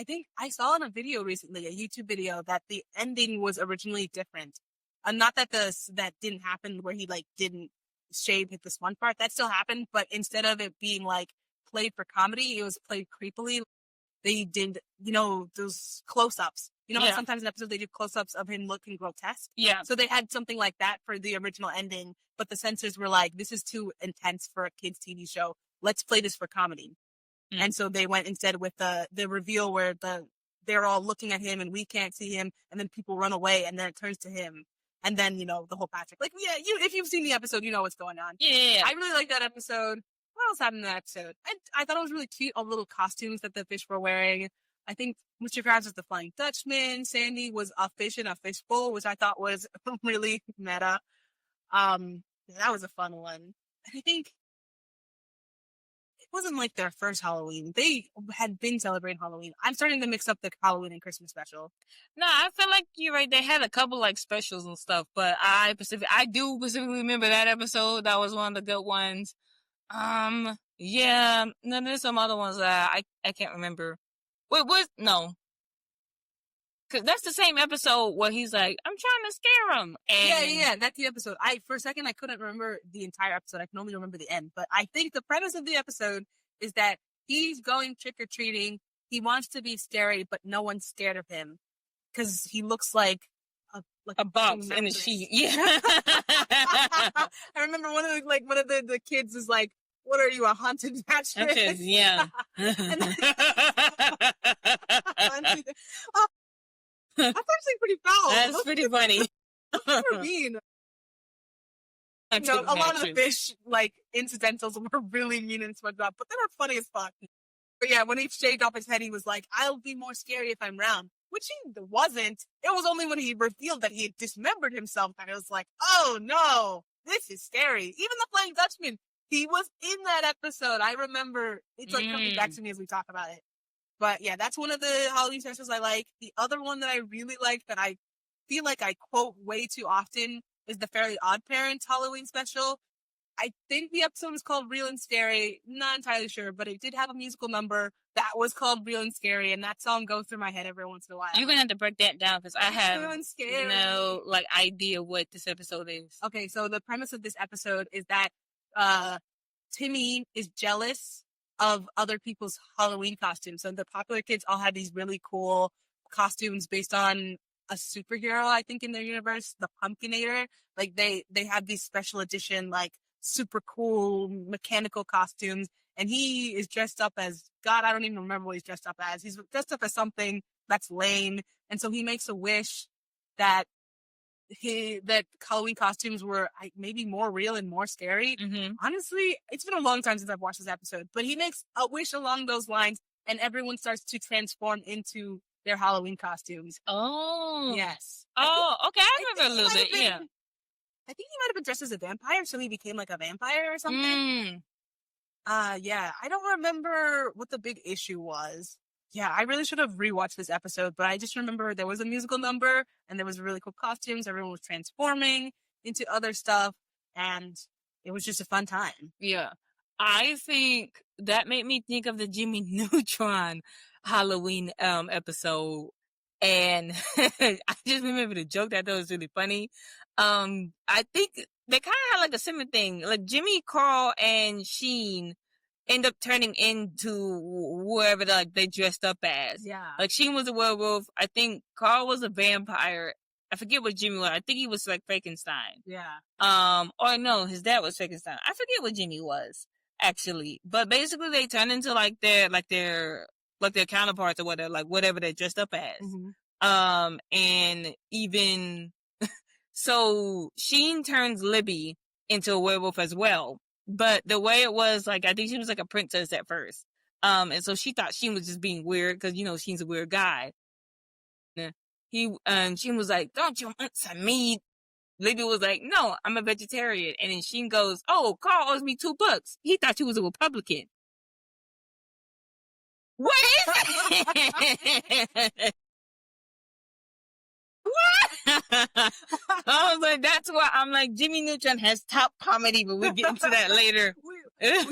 I think I saw in a video recently, a YouTube video, that the ending was originally different. Not that that didn't happen where he like didn't shave the sponge part. That still happened, but instead of it being like played for comedy, it was played creepily. They did, those close-ups. You know how sometimes in episodes they do close-ups of him looking grotesque? Yeah. So they had something like that for the original ending, but the censors were like, this is too intense for a kid's TV show. Let's play this for comedy. And so they went instead with the reveal where they're all looking at him and we can't see him, and then people run away and then it turns to him. And then, the whole Patrick. Like, yeah, if you've seen the episode, you know what's going on. Yeah. I really like that episode. What else happened in that episode? I thought it was really cute, all the little costumes that the fish were wearing. I think Mr. Krabs was the Flying Dutchman. Sandy was a fish in a fishbowl, which I thought was really meta. That was a fun one. And I think it wasn't like their first Halloween. They had been celebrating Halloween. I'm starting to mix up the Halloween and Christmas special. No, I feel like you're right. They had a couple like specials and stuff, but I do specifically remember that episode. That was one of the good ones. Yeah, no, there's some other ones that I can't remember. Wait, no. Cause that's the same episode where he's like, I'm trying to scare him. And Yeah, that's the episode. For a second, I couldn't remember the entire episode. I can only remember the end. But I think the premise of the episode is that he's going trick-or-treating. He wants to be scary, but no one's scared of him. Because he looks like a box in a sheet. Yeah. I remember one of the kids is like, what are you, a haunted mattress? Yeah. That's actually pretty foul. That's pretty funny. Super mean. A lot of the fish, like, incidentals were really mean in SpongeBob, but they were funny as fuck. But yeah, when he shaved off his head, he was like, I'll be more scary if I'm round. Which he wasn't. It was only when he revealed that he had dismembered himself that it was like, oh no, this is scary. Even the Flying Dutchman, he was in that episode. I remember, it's like coming back to me as we talk about it. But yeah, that's one of the Halloween specials I like. The other one that I really like that I feel like I quote way too often is the Fairly Odd Parents Halloween special. I think the episode was called Real and Scary. Not entirely sure, but it did have a musical number that was called Real and Scary, and that song goes through my head every once in a while. You're gonna have to break that down because I have no idea what this episode is. Okay, so the premise of this episode is that Timmy is jealous of other people's Halloween costumes. So the popular kids all have these really cool costumes based on a superhero, I think, in their universe, the Pumpkinator. Like they have these special edition, like, super cool mechanical costumes, and he is dressed up as God. I don't even remember what he's dressed up as. He's dressed up as something that's lame, and so he makes a wish that that Halloween costumes were maybe more real and more scary. Mm-hmm. Honestly, it's been a long time since I've watched this episode, but he makes a wish along those lines, and everyone starts to transform into their Halloween costumes. Oh. Yes. Oh, okay. I remember a he little might have bit. been- Yeah. I think he might have been dressed as a vampire, so he became like a vampire or something. Mm. Yeah. I don't remember what the big issue was. Yeah, I really should have rewatched this episode, but I just remember there was a musical number and there was really cool costumes. Everyone was transforming into other stuff, and it was just a fun time. Yeah. I think that made me think of the Jimmy Neutron Halloween episode. And I just remember the joke that I thought was really funny. I think they kind of had like a similar thing. Like Jimmy, Carl, and Sheen end up turning into whoever they dressed up as. Yeah. Like Sheen was a werewolf. I think Carl was a vampire. I forget what Jimmy was. I think he was like Frankenstein. Yeah. Or no, his dad was Frankenstein. I forget what Jimmy was actually, but basically they turn into like their counterparts or whatever, like whatever they dressed up as. Mm-hmm. And even so, Sheen turns Libby into a werewolf as well. But the way it was, like, I think she was like a princess at first. And so she thought Sheen was just being weird because, you know, Sheen's a weird guy. Sheen was like, "Don't you want some meat?" Libby was like, "No, I'm a vegetarian." And then Sheen goes, "Oh, Carl owes me $2. He thought you was a Republican." What is it? What? I was like, that's why I'm like, Jimmy Neutron has top comedy, but we'll get into that later. I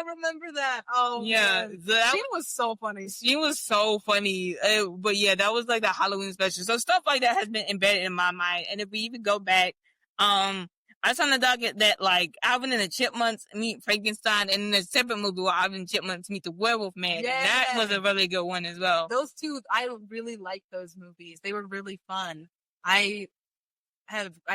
remember that. Oh, yeah. She was so funny. She was so funny. But yeah, that was like the Halloween special. So stuff like that has been embedded in my mind. And if we even go back, I saw on the docket that like Alvin and the Chipmunks meet Frankenstein, and in a separate movie where Alvin and the Chipmunks meet the Werewolf Man. Yeah. And that was a really good one as well. Those two, I really liked those movies. They were really fun. I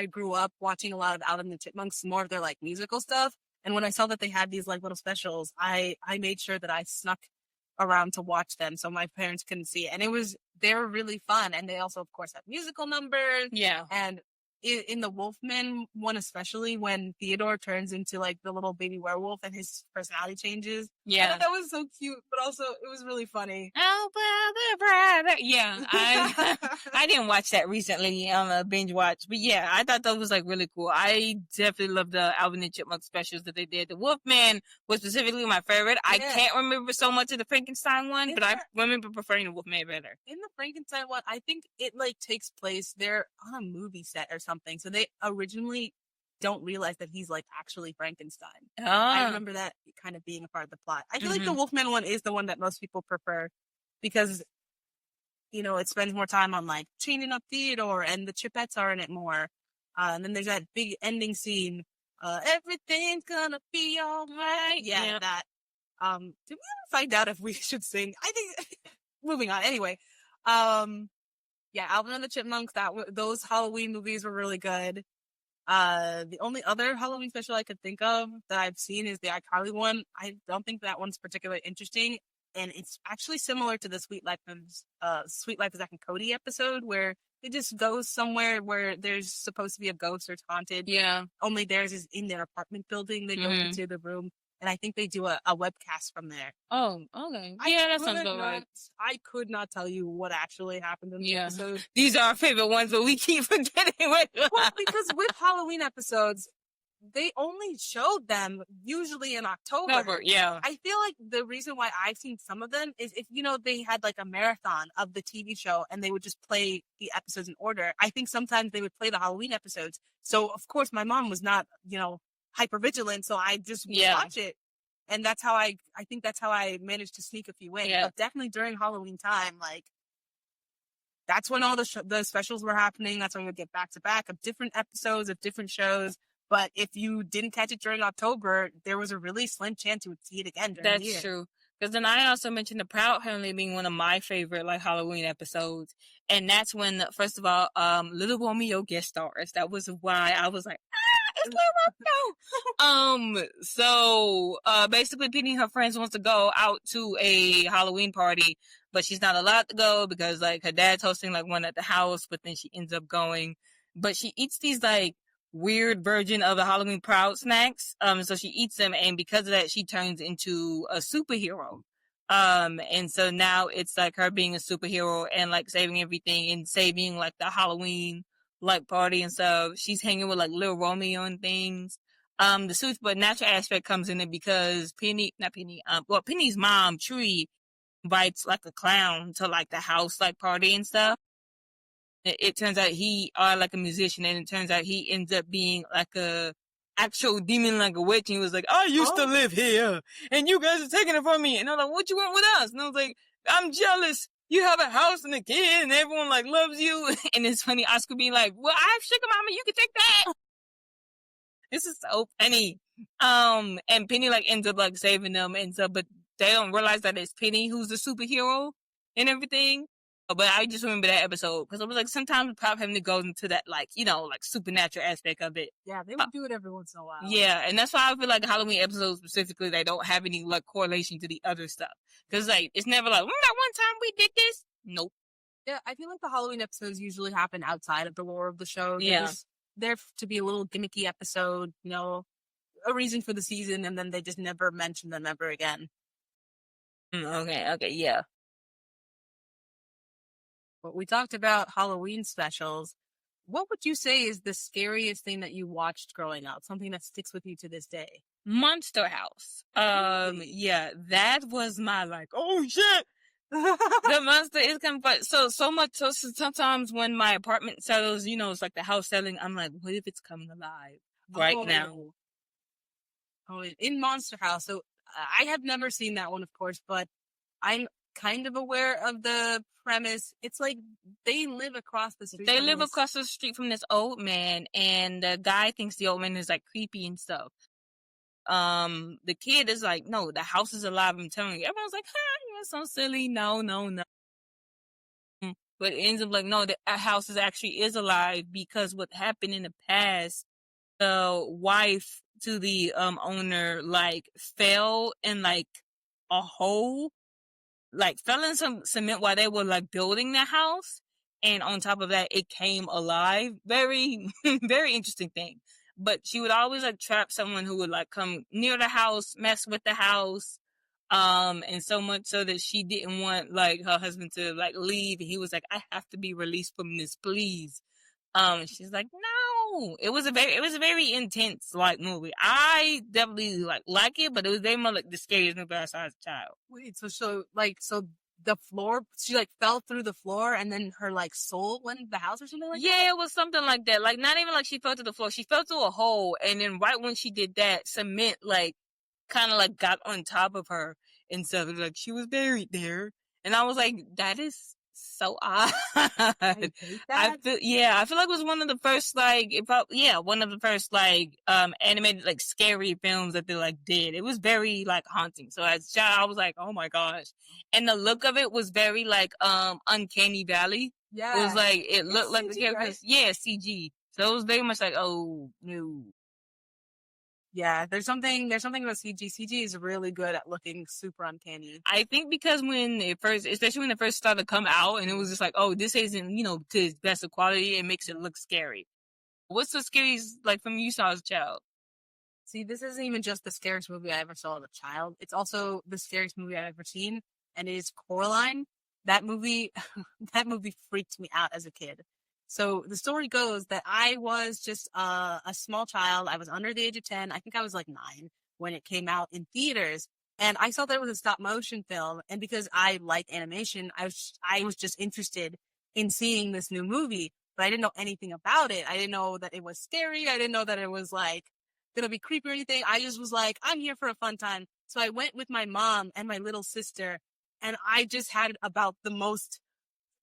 grew up watching a lot of Alvin and the Chipmunks, more of their like musical stuff. And when I saw that they had these like little specials, I made sure that I snuck around to watch them so my parents couldn't see it. And they were really fun. And they also, of course, have musical numbers. Yeah. And in the Wolfman one, especially when Theodore turns into like the little baby werewolf and his personality changes. Yeah. I thought that was so cute, but also it was really funny. Oh, brother. Yeah. I didn't watch that recently on a binge watch, but yeah, I thought that was like really cool. I definitely loved the Alvin and Chipmunk specials that they did. The Wolfman was specifically my favorite. Yeah. I can't remember so much of the Frankenstein one, but I remember preferring the Wolfman better. In the Frankenstein one, I think it like takes place there on a movie set or something. So they originally don't realize that he's like actually Frankenstein. Oh. I remember that kind of being a part of the plot. I feel like the Wolfman one is the one that most people prefer because, you know, it spends more time on like chaining up Theodore and the Chipettes are in it more. And then there's that big ending scene. Everything's gonna be all right. Yeah, that. Did we ever find out if we should sing? I think, moving on. Anyway, yeah, Alvin and the Chipmunks, those Halloween movies were really good. The only other Halloween special I could think of that I've seen is the iCarly one. I don't think that one's particularly interesting. And it's actually similar to the Sweet Life of Zack and Cody episode where they just go somewhere where there's supposed to be a ghost or it's haunted. Yeah. Only theirs is in their apartment building. They go into the room. And I think they do a webcast from there. Oh, okay. Yeah, that sounds about right. I could not tell you what actually happened in the episode. These are our favorite ones, but we keep forgetting. Well, because with Halloween episodes, they only showed them usually in October. Yeah. I feel like the reason why I've seen some of them is if, you know, they had like a marathon of the TV show and they would just play the episodes in order. I think sometimes they would play the Halloween episodes. So, of course, my mom was not, you know, hyper vigilant, so I just watch it, and that's how I think that's how I managed to sneak a few in. But definitely during Halloween time, like that's when all the specials were happening. That's when we would get back to back of different episodes of different shows. But if you didn't catch it during October, there was a really slim chance you would see it again during the year. That's true. Because then I also mentioned the Proud Family being one of my favorite like Halloween episodes, and that's when first of all, Little Romeo guest stars. That was why I was like, It's Lil Roscoe. Basically Penny and her friends wants to go out to a Halloween party, but she's not allowed to go because like her dad's hosting like one at the house, but then she ends up going. But she eats these like weird version of the Halloween Proud snacks. So she eats them, and because of that, she turns into a superhero. And so now it's like her being a superhero and like saving everything and saving like the Halloween like party and stuff. She's hanging with like Lil Romeo and things. The supernatural aspect comes in it because Penny's mom, Tree, invites like a clown to like the house like party and stuff. It turns out he are like a musician, and it turns out he ends up being like a actual demon, like a witch. And he was like, I used to live here, and you guys are taking it from me. And I'm like, what you want with us? And I was like, I'm jealous. You have a house and a kid, and everyone like loves you. And it's funny, Oscar being like, well, I have sugar mama, you can take that. This is so funny. And Penny like ends up like saving them and stuff, but they don't realize that it's Penny who's the superhero and everything. But I just remember that episode because I was like, sometimes Pop Heavenly goes into that like, you know, like supernatural aspect of it. Yeah, they would do it every once in a while. Yeah, and that's why I feel like Halloween episodes specifically, they don't have any like correlation to the other stuff. Because like, it's never like, remember that one time we did this? Nope. Yeah, I feel like the Halloween episodes usually happen outside of the lore of the show. Yeah. They're to be a little gimmicky episode, you know, a reason for the season, and then they just never mention them ever again. Okay, yeah. But we talked about Halloween specials. What would you say is the scariest thing that you watched growing up? Something that sticks with you to this day? Monster House. Yeah, that was my like, oh shit. The monster is coming, but so much so sometimes when my apartment sells, you know, it's like the house selling, I'm like, what if it's coming alive right now? Oh, in Monster House. So I have never seen that one, of course, but I'm kind of aware of the premise. It's like they live across the street. They live across the street from this old man, and the guy thinks the old man is like creepy and stuff. The kid is like, no, the house is alive. I'm telling you. Everyone's like, you're so silly. No. But it ends up like, no, the house is alive because what happened in the past, the wife to the owner like fell in like a hole, like fell in some cement while they were like building the house, and on top of that it came alive. Very very interesting thing. But she would always like trap someone who would like come near the house, mess with the house, and so much so that she didn't want like her husband to like leave. He was like, I have to be released from this, please. She's like, no. It was a very intense like movie. I definitely like it, but it was very much like the scariest movie I saw as a child. Wait, so the floor, she like fell through the floor and then her like soul went into the house or something like that? Yeah, it was something like that. Like not even like she fell to the floor. She fell through a hole, and then right when she did that, cement like kind of like got on top of her and stuff. It was like she was buried there, and I was like, that is so odd. I feel like it was one of the first one of the first like animated like scary films that they like did. It was very like haunting. So as a child, I was like, oh my gosh. And the look of it was very like Uncanny Valley. Yeah. It was like it looked CG, like the characters. right? Yeah, CG. So it was very much like, oh no. Yeah, there's something about CG. CG is really good at looking super uncanny. I think because especially when it first started to come out, and it was just like, oh, this isn't, you know, to its best of quality, it makes it look scary. What's the scariest, like, from you saw as a child? See, this isn't even just the scariest movie I ever saw as a child. It's also the scariest movie I've ever seen, and it is Coraline. That movie freaked me out as a kid. So the story goes that I was just a small child. I was under the age of 10. I think I was like 9 when it came out in theaters. And I saw that it was a stop motion film. And because I like animation, I was just interested in seeing this new movie. But I didn't know anything about it. I didn't know that it was scary. I didn't know that it was like going to be creepy or anything. I just was like, I'm here for a fun time. So I went with my mom and my little sister. And I just had about the most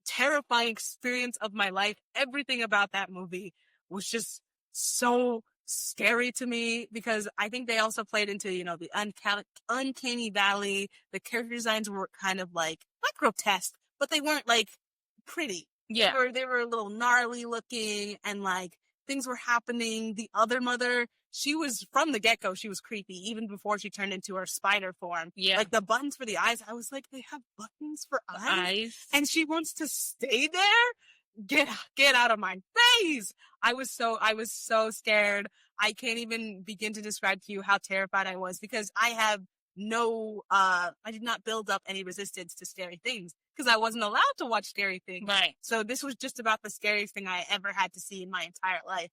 terrifying experience of my life. Everything about that movie was just so scary to me because I think they also played into, you know, the uncanny valley. The character designs were kind of like not grotesque, but they weren't like pretty. Yeah. They were a little gnarly looking, and like things were happening. The other mother, she was from the get-go, she was creepy, even before she turned into her spider form. Yeah. Like the buttons for the eyes, I was like, they have buttons for eyes? Eyes. And she wants to stay there? Get out of my face! I was so scared. I can't even begin to describe to you how terrified I was, because I did not build up any resistance to scary things because I wasn't allowed to watch scary things. Right. So this was just about the scariest thing I ever had to see in my entire life.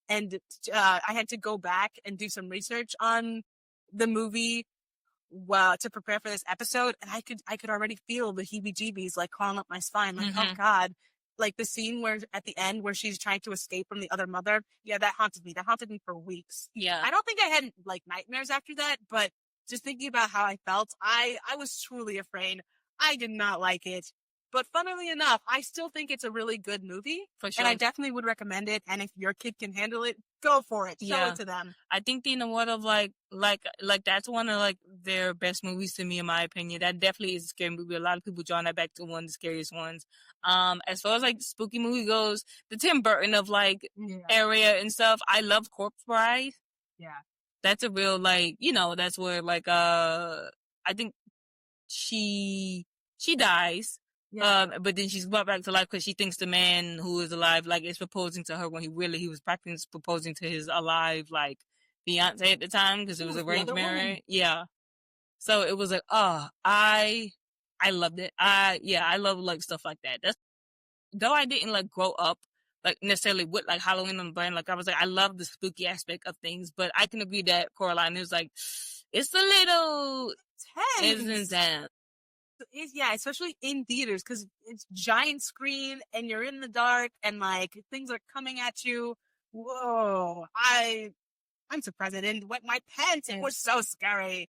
And I had to go back and do some research on the movie to prepare for this episode, and I could already feel the heebie-jeebies like crawling up my spine. Like, oh God. Like the scene where at the end where she's trying to escape from the other mother. Yeah, that haunted me. That haunted me for weeks. Yeah. I don't think I had like nightmares after that, but just thinking about how I felt, I was truly afraid. I did not like it. But funnily enough, I still think it's a really good movie. For sure. And I definitely would recommend it. And if your kid can handle it, go for it. Show it to them. I think the What of like that's one of like their best movies to me, in my opinion. That definitely is a scary movie. A lot of people drawing that back to one of the scariest ones. As far as like spooky movie goes, the Tim Burton of like area and stuff, I love Corpse Bride. Yeah. That's a real like, that's where like I think she dies. Yeah. But then she's brought back to life because she thinks the man who is alive, like, is proposing to her when he was practically proposing to his alive, like, fiance at the time, because it was arranged marriage. Yeah. So it was like, I loved it. I love like stuff like that. Though I didn't like grow up like necessarily with like Halloween on the brain. Like I was like, I love the spooky aspect of things, but I can agree that Coraline is like, it's a little tense. Intense. Yeah, especially in theaters, because it's giant screen and you're in the dark and like things are coming at you. Whoa, I'm surprised I didn't wet my pants. It was so scary.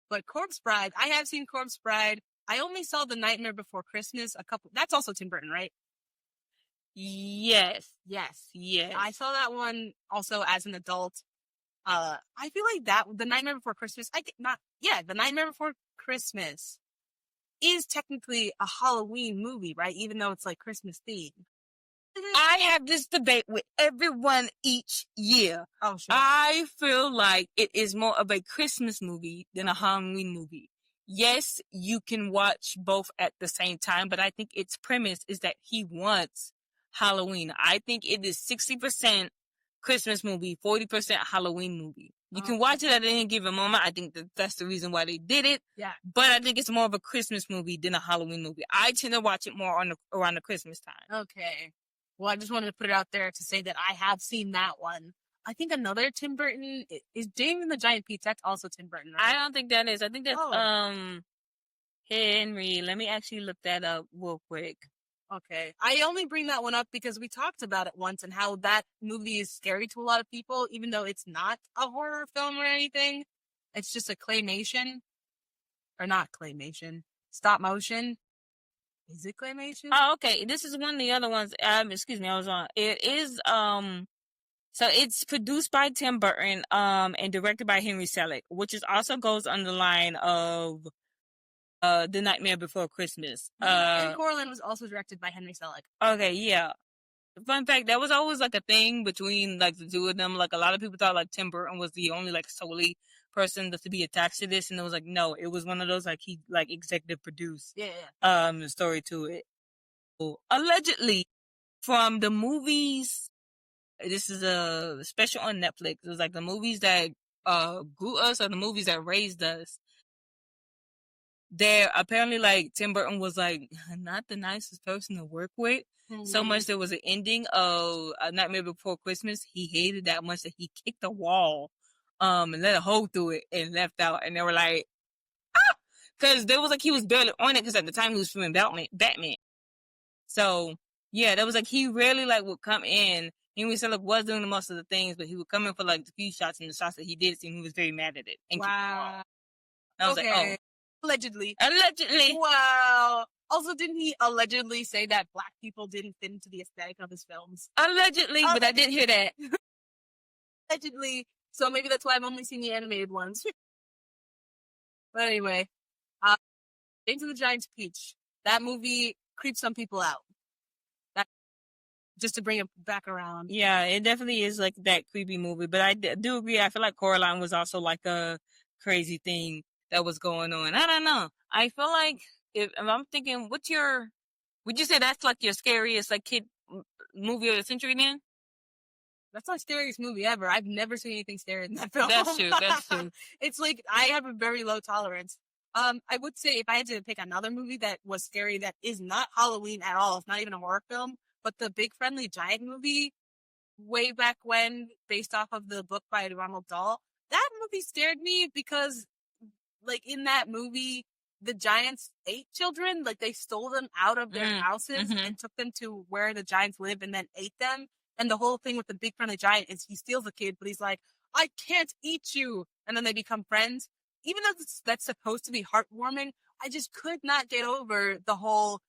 But Corpse Bride, I have seen Corpse Bride. I only saw The Nightmare Before Christmas that's also Tim Burton, right? Yes. I saw that one also as an adult. I feel like The Nightmare Before Christmas, The Nightmare Before Christmas is technically a Halloween movie, right? Even though it's like Christmas themed. I have this debate with everyone each year. Oh, sure. I feel like it is more of a Christmas movie than a Halloween movie. Yes, you can watch both at the same time, but I think its premise is that he wants Halloween. I think it is 60% Christmas movie, 40% Halloween movie. You can watch it at any given moment. I think that's the reason why they did it. Yeah. But I think it's more of a Christmas movie than a Halloween movie. I tend to watch it more around the Christmas time. Okay. Well, I just wanted to put it out there to say that I have seen that one. I think another Tim Burton is Dave and the Giant Peach. That's also Tim Burton, right? I don't think that is. I think that's Henry. Let me actually look that up real quick. Okay. I only bring that one up because we talked about it once and how that movie is scary to a lot of people, even though it's not a horror film or anything. It's just a claymation. Or not claymation. Stop motion. Is it claymation? Oh, okay. This is one of the other ones. Excuse me, I was wrong. It is, so it's produced by Tim Burton, and directed by Henry Selick, which also goes on the line of The Nightmare Before Christmas. And Coraline was also directed by Henry Selick. Okay, yeah. Fun fact, that was always like a thing between like the two of them. Like a lot of people thought like Tim Burton was the only like solely person to be attached to this, and it was like no, it was one of those like he like executive produced the story to it. So, allegedly, from the movies, this is a special on Netflix. It was like the movies that grew us or the movies that raised us. There apparently like Tim Burton was like not the nicest person to work with. So much there was an ending of A Nightmare Before Christmas. He hated that much that he kicked a wall, and let a hole through it and left out. And they were like, because there was like he was barely on it because at the time he was filming Batman. So yeah, that was like he rarely like would come in. Henry Selick was doing the most of the things, but he would come in for like the few shots, and the shots that he did seem he was very mad at it. And wow. I was like, oh. Allegedly. Wow. Also, didn't he allegedly say that black people didn't fit into the aesthetic of his films? Allegedly, but I didn't hear that. Allegedly. So maybe that's why I've only seen the animated ones. But anyway, Into the Giant Peach. That movie creeps some people out. just to bring it back around. Yeah, it definitely is like that creepy movie. But I do agree. I feel like Coraline was also like a crazy thing that was going on. I don't know. I feel like if I'm thinking, would you say that's like your scariest like kid movie of the century then? That's my scariest movie ever. I've never seen anything scary in that film. That's true. That's true. It's like I have a very low tolerance. I would say if I had to pick another movie that was scary that is not Halloween at all, it's not even a horror film, but the Big Friendly Giant movie way back when, based off of the book by Ronald Dahl, that movie scared me because, like, in that movie, the giants ate children. Like, they stole them out of their houses and took them to where the giants live and then ate them. And the whole thing with the Big Friendly Giant is he steals a kid, but he's like, I can't eat you. And then they become friends. Even though that's supposed to be heartwarming, I just could not get over the whole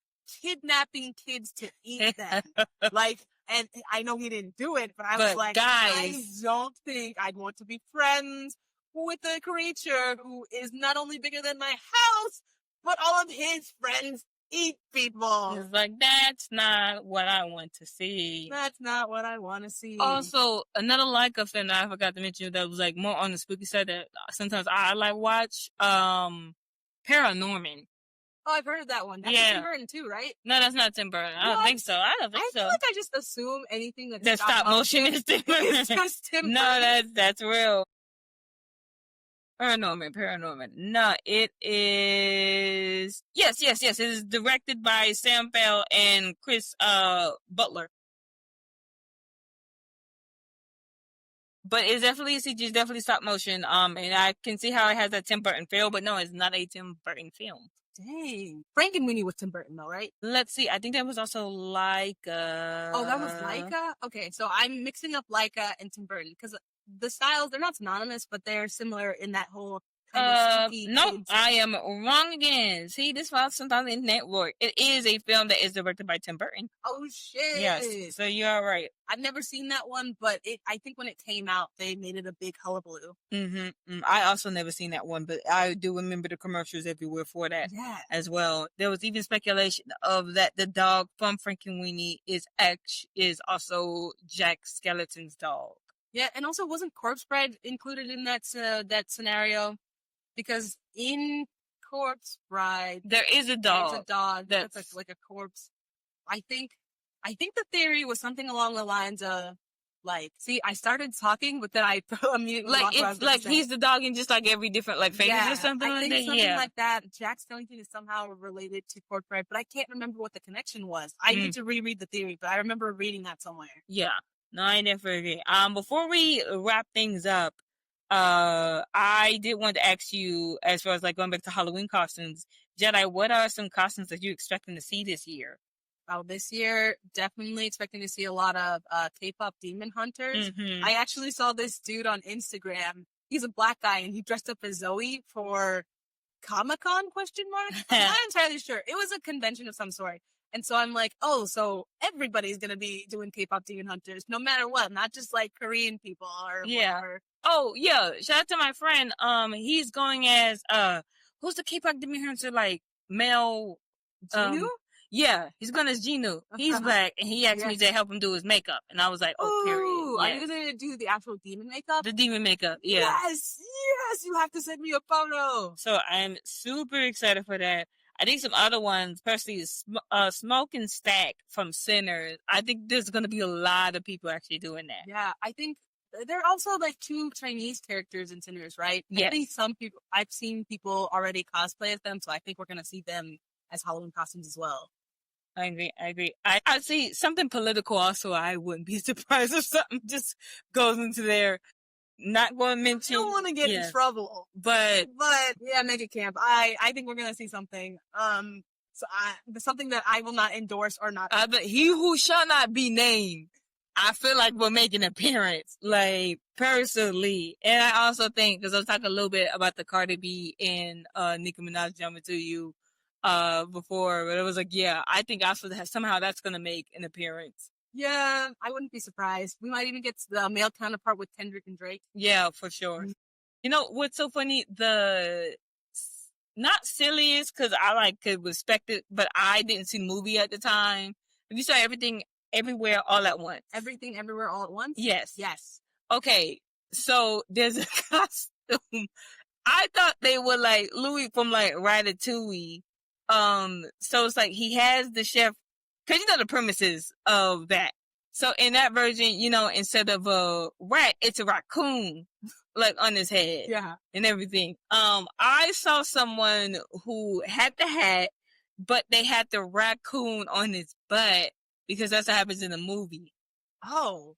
kidnapping kids to eat them. Like, and I know he didn't do it, but I was like, guys, I don't think I'd want to be friends with a creature who is not only bigger than my house, but all of his friends eat people. It's like, that's not what I want to see. That's not what I want to see. Also, another like a film that I forgot to mention that was like more on the spooky side that sometimes I like watch, Paranorman. Oh, I've heard of that one. That's Tim Burton too, right? No, that's not Tim Burton. I don't think so. I feel like I just assume anything that's stop motion is Tim Burton. It's just Tim Burton. No, that's real. Paranorman. No, it is. Yes. It is directed by Sam Bell and Chris Butler. But it's definitely CG, it's definitely stop motion. And I can see how it has that Tim Burton feel, but no, it's not a Tim Burton film. Dang. Frankenweenie was Tim Burton though, right? Let's see. I think that was also Laika. Oh, that was Laika? Okay, so I'm mixing up Laika and Tim Burton because the styles, they're not synonymous, but they're similar in that whole nope, I am wrong again. See, this was sometimes in network. It is a film that is directed by Tim Burton. Oh shit! Yes, so you're right. I've never seen that one, but I think when it came out, they made it a big hullabaloo. I also never seen that one, but I do remember the commercials everywhere for that as well. There was even speculation of that the dog from Frankenweenie is also Jack Skellington's dog. Yeah, and also wasn't Corpse Bride included in that scenario? Because in Corpse Bride, there is a dog. There's a dog that's like a corpse. I think the theory was something along the lines of like, see, I started talking, but then I immediately like it's like he's the dog in just like every different like phases or something like that. Something like that. Jack Skellington is somehow related to Corpse Bride, but I can't remember what the connection was. I need to reread the theory, but I remember reading that somewhere. Yeah. No, I definitely agree. Before we wrap things up, I did want to ask you, as far as like going back to Halloween costumes, Jedi, what are some costumes that you're expecting to see this year? Oh, this year, definitely expecting to see a lot of K-pop demon hunters. I actually saw this dude on Instagram. He's a black guy, and he dressed up as Zoe for Comic-Con, ? I'm not entirely sure. It was a convention of some sort. And so I'm like, oh, so everybody's going to be doing K-pop demon hunters, no matter what, not just like Korean people or whatever. Oh, yeah. Shout out to my friend. He's going as, who's the K-pop demon hunter, like, male? Genu? Yeah, he's going as Genu. He's black, and he asked me to help him do his makeup. And I was like, oh, period. Yes. Are you going to do the actual demon makeup? The demon makeup, yeah. Yes, you have to send me a photo. So I'm super excited for that. I think some other ones, personally, Smoke and Stack from Sinners. I think there's going to be a lot of people actually doing that. Yeah, I think there are also like 2 Chinese characters in Sinners, right? Yes. I think I've seen people already cosplay as them, so I think we're going to see them as Halloween costumes as well. I agree. I see something political also. I wouldn't be surprised if something just goes into there. Not going to mention. I don't want to get in trouble, but yeah, make it camp. I think we're gonna see something. Something that I will not endorse or not. But he who shall not be named, I feel like will make an appearance, like personally. And I also think, because I was talking a little bit about the Cardi B and Nicki Minaj jumping to you before, but it was like, yeah, I think also that somehow that's gonna make an appearance. Yeah, I wouldn't be surprised. We might even get the male counterpart with Kendrick and Drake. Yeah, for sure. You know, what's so funny? Not silliest, because I could respect it, but I didn't see the movie at the time. If you saw everything everywhere all at once. Everything, everywhere, all at once. Yes. Yes. Okay, so there's a costume. I thought they were like Louis from like Ratatouille. So it's like he has the chef, cause you know the premises of that. So in that version, you know, instead of a rat, it's a raccoon, like on his head. Yeah. And everything. I saw someone who had the hat, but they had the raccoon on his butt because that's what happens in the movie. Oh,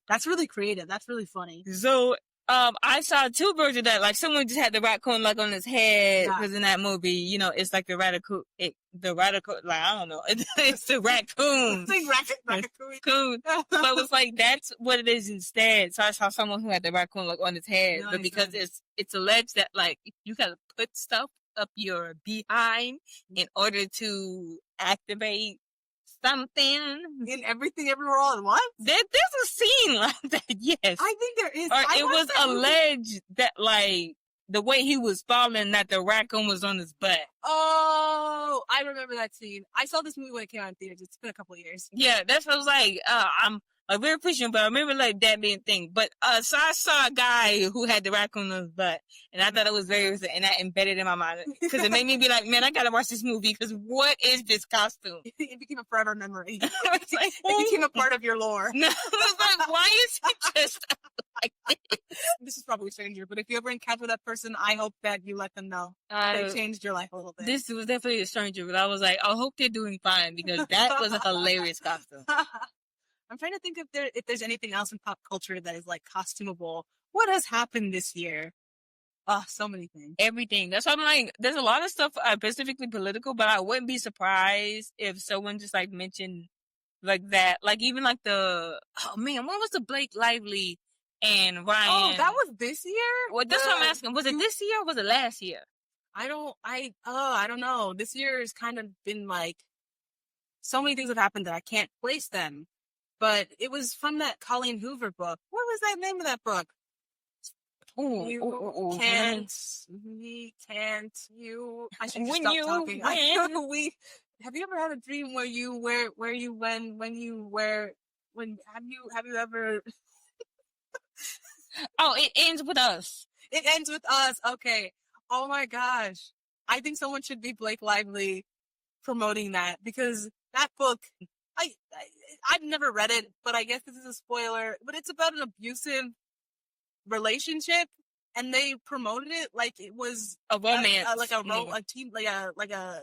that's really creative. That's really funny. So, I saw two versions of that. Like someone just had the raccoon like on his head because in that movie, you know, it's like the raccoon. Like I don't know, it's the raccoon. It's like raccoon. But it was like that's what it is instead. So I saw someone who had the raccoon like on his head, but because it's alleged that like you gotta put stuff up your behind in order to activate something. In Everything, Everywhere, all at once? There's a scene like that, yes. I think there is. Or it was alleged that, like, the way he was falling, that the raccoon was on his butt. Oh, I remember that scene. I saw this movie when it came out in theaters. It's been a couple of years. Yeah, that's what I was like. I'm like very pushing, but I remember like that being a thing. But so I saw a guy who had the raccoon on his butt, and I thought it was very, and that embedded in my mind because it made me be like, man, I gotta watch this movie because what is this costume? It became a forever memory. Like, it became a part of your lore. No, I was like, why is it just like this? This is probably a stranger, but if you ever encounter that person, I hope that you let them know they changed your life a little bit. This was definitely a stranger, but I was like, I hope they're doing fine because that was a hilarious costume. I'm trying to think if there's anything else in pop culture that is like costumable. What has happened this year? Oh, so many things. Everything. That's why I'm like, there's a lot of stuff specifically political, but I wouldn't be surprised if someone just like mentioned like that. Like even like oh man, what was the Blake Lively and Ryan? Oh, that was this year? Well, that's what I'm asking. Was it this year or was it last year? I don't know. This year has kind of been like, so many things have happened that I can't place them. But it was from that Colleen Hoover book. What was that name of that book? We can't. I should just stop talking. Have you ever had a dream where you have you ever? Oh, it ends with us. It ends with us. Okay. Oh my gosh. I think someone should be Blake Lively promoting that because that book. I've never read it, but I guess this is a spoiler. But it's about an abusive relationship, and they promoted it like it was a romance, like a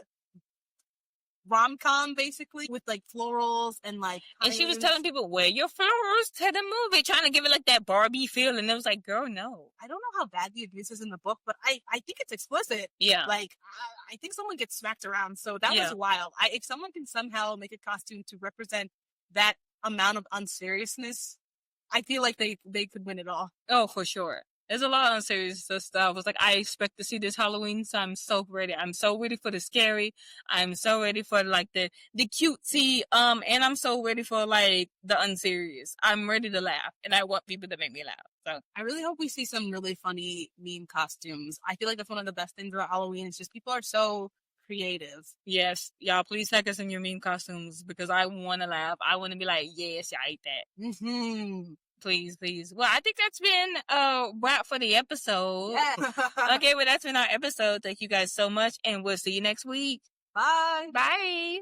rom-com, basically, with like florals and like. And she was telling people, wear your flowers to the movie, trying to give it like that Barbie feel, and it was like, girl, no. I don't know how bad the abuse is in the book, but I think it's explicit. Yeah. Like I think someone gets smacked around, so that was wild. If someone can somehow make a costume to represent that amount of unseriousness, I feel like they could win it all. Oh, for sure. There's a lot of unserious stuff. I was like, I expect to see this Halloween, so I'm so ready. I'm so ready for the scary. I'm so ready for like the cutesy, and I'm so ready for like the unserious. I'm ready to laugh, and I want people to make me laugh. So I really hope we see some really funny meme costumes. I feel like that's one of the best things about Halloween. It's just people are so creative. Yes, y'all, please tag us in your meme costumes because I want to laugh. I want to be like, yes, I ate that. Mm-hmm. Please. Well, I think that's been a wrap for the episode. Yeah. Okay, well, that's been our episode. Thank you guys so much, and we'll see you next week. Bye. Bye.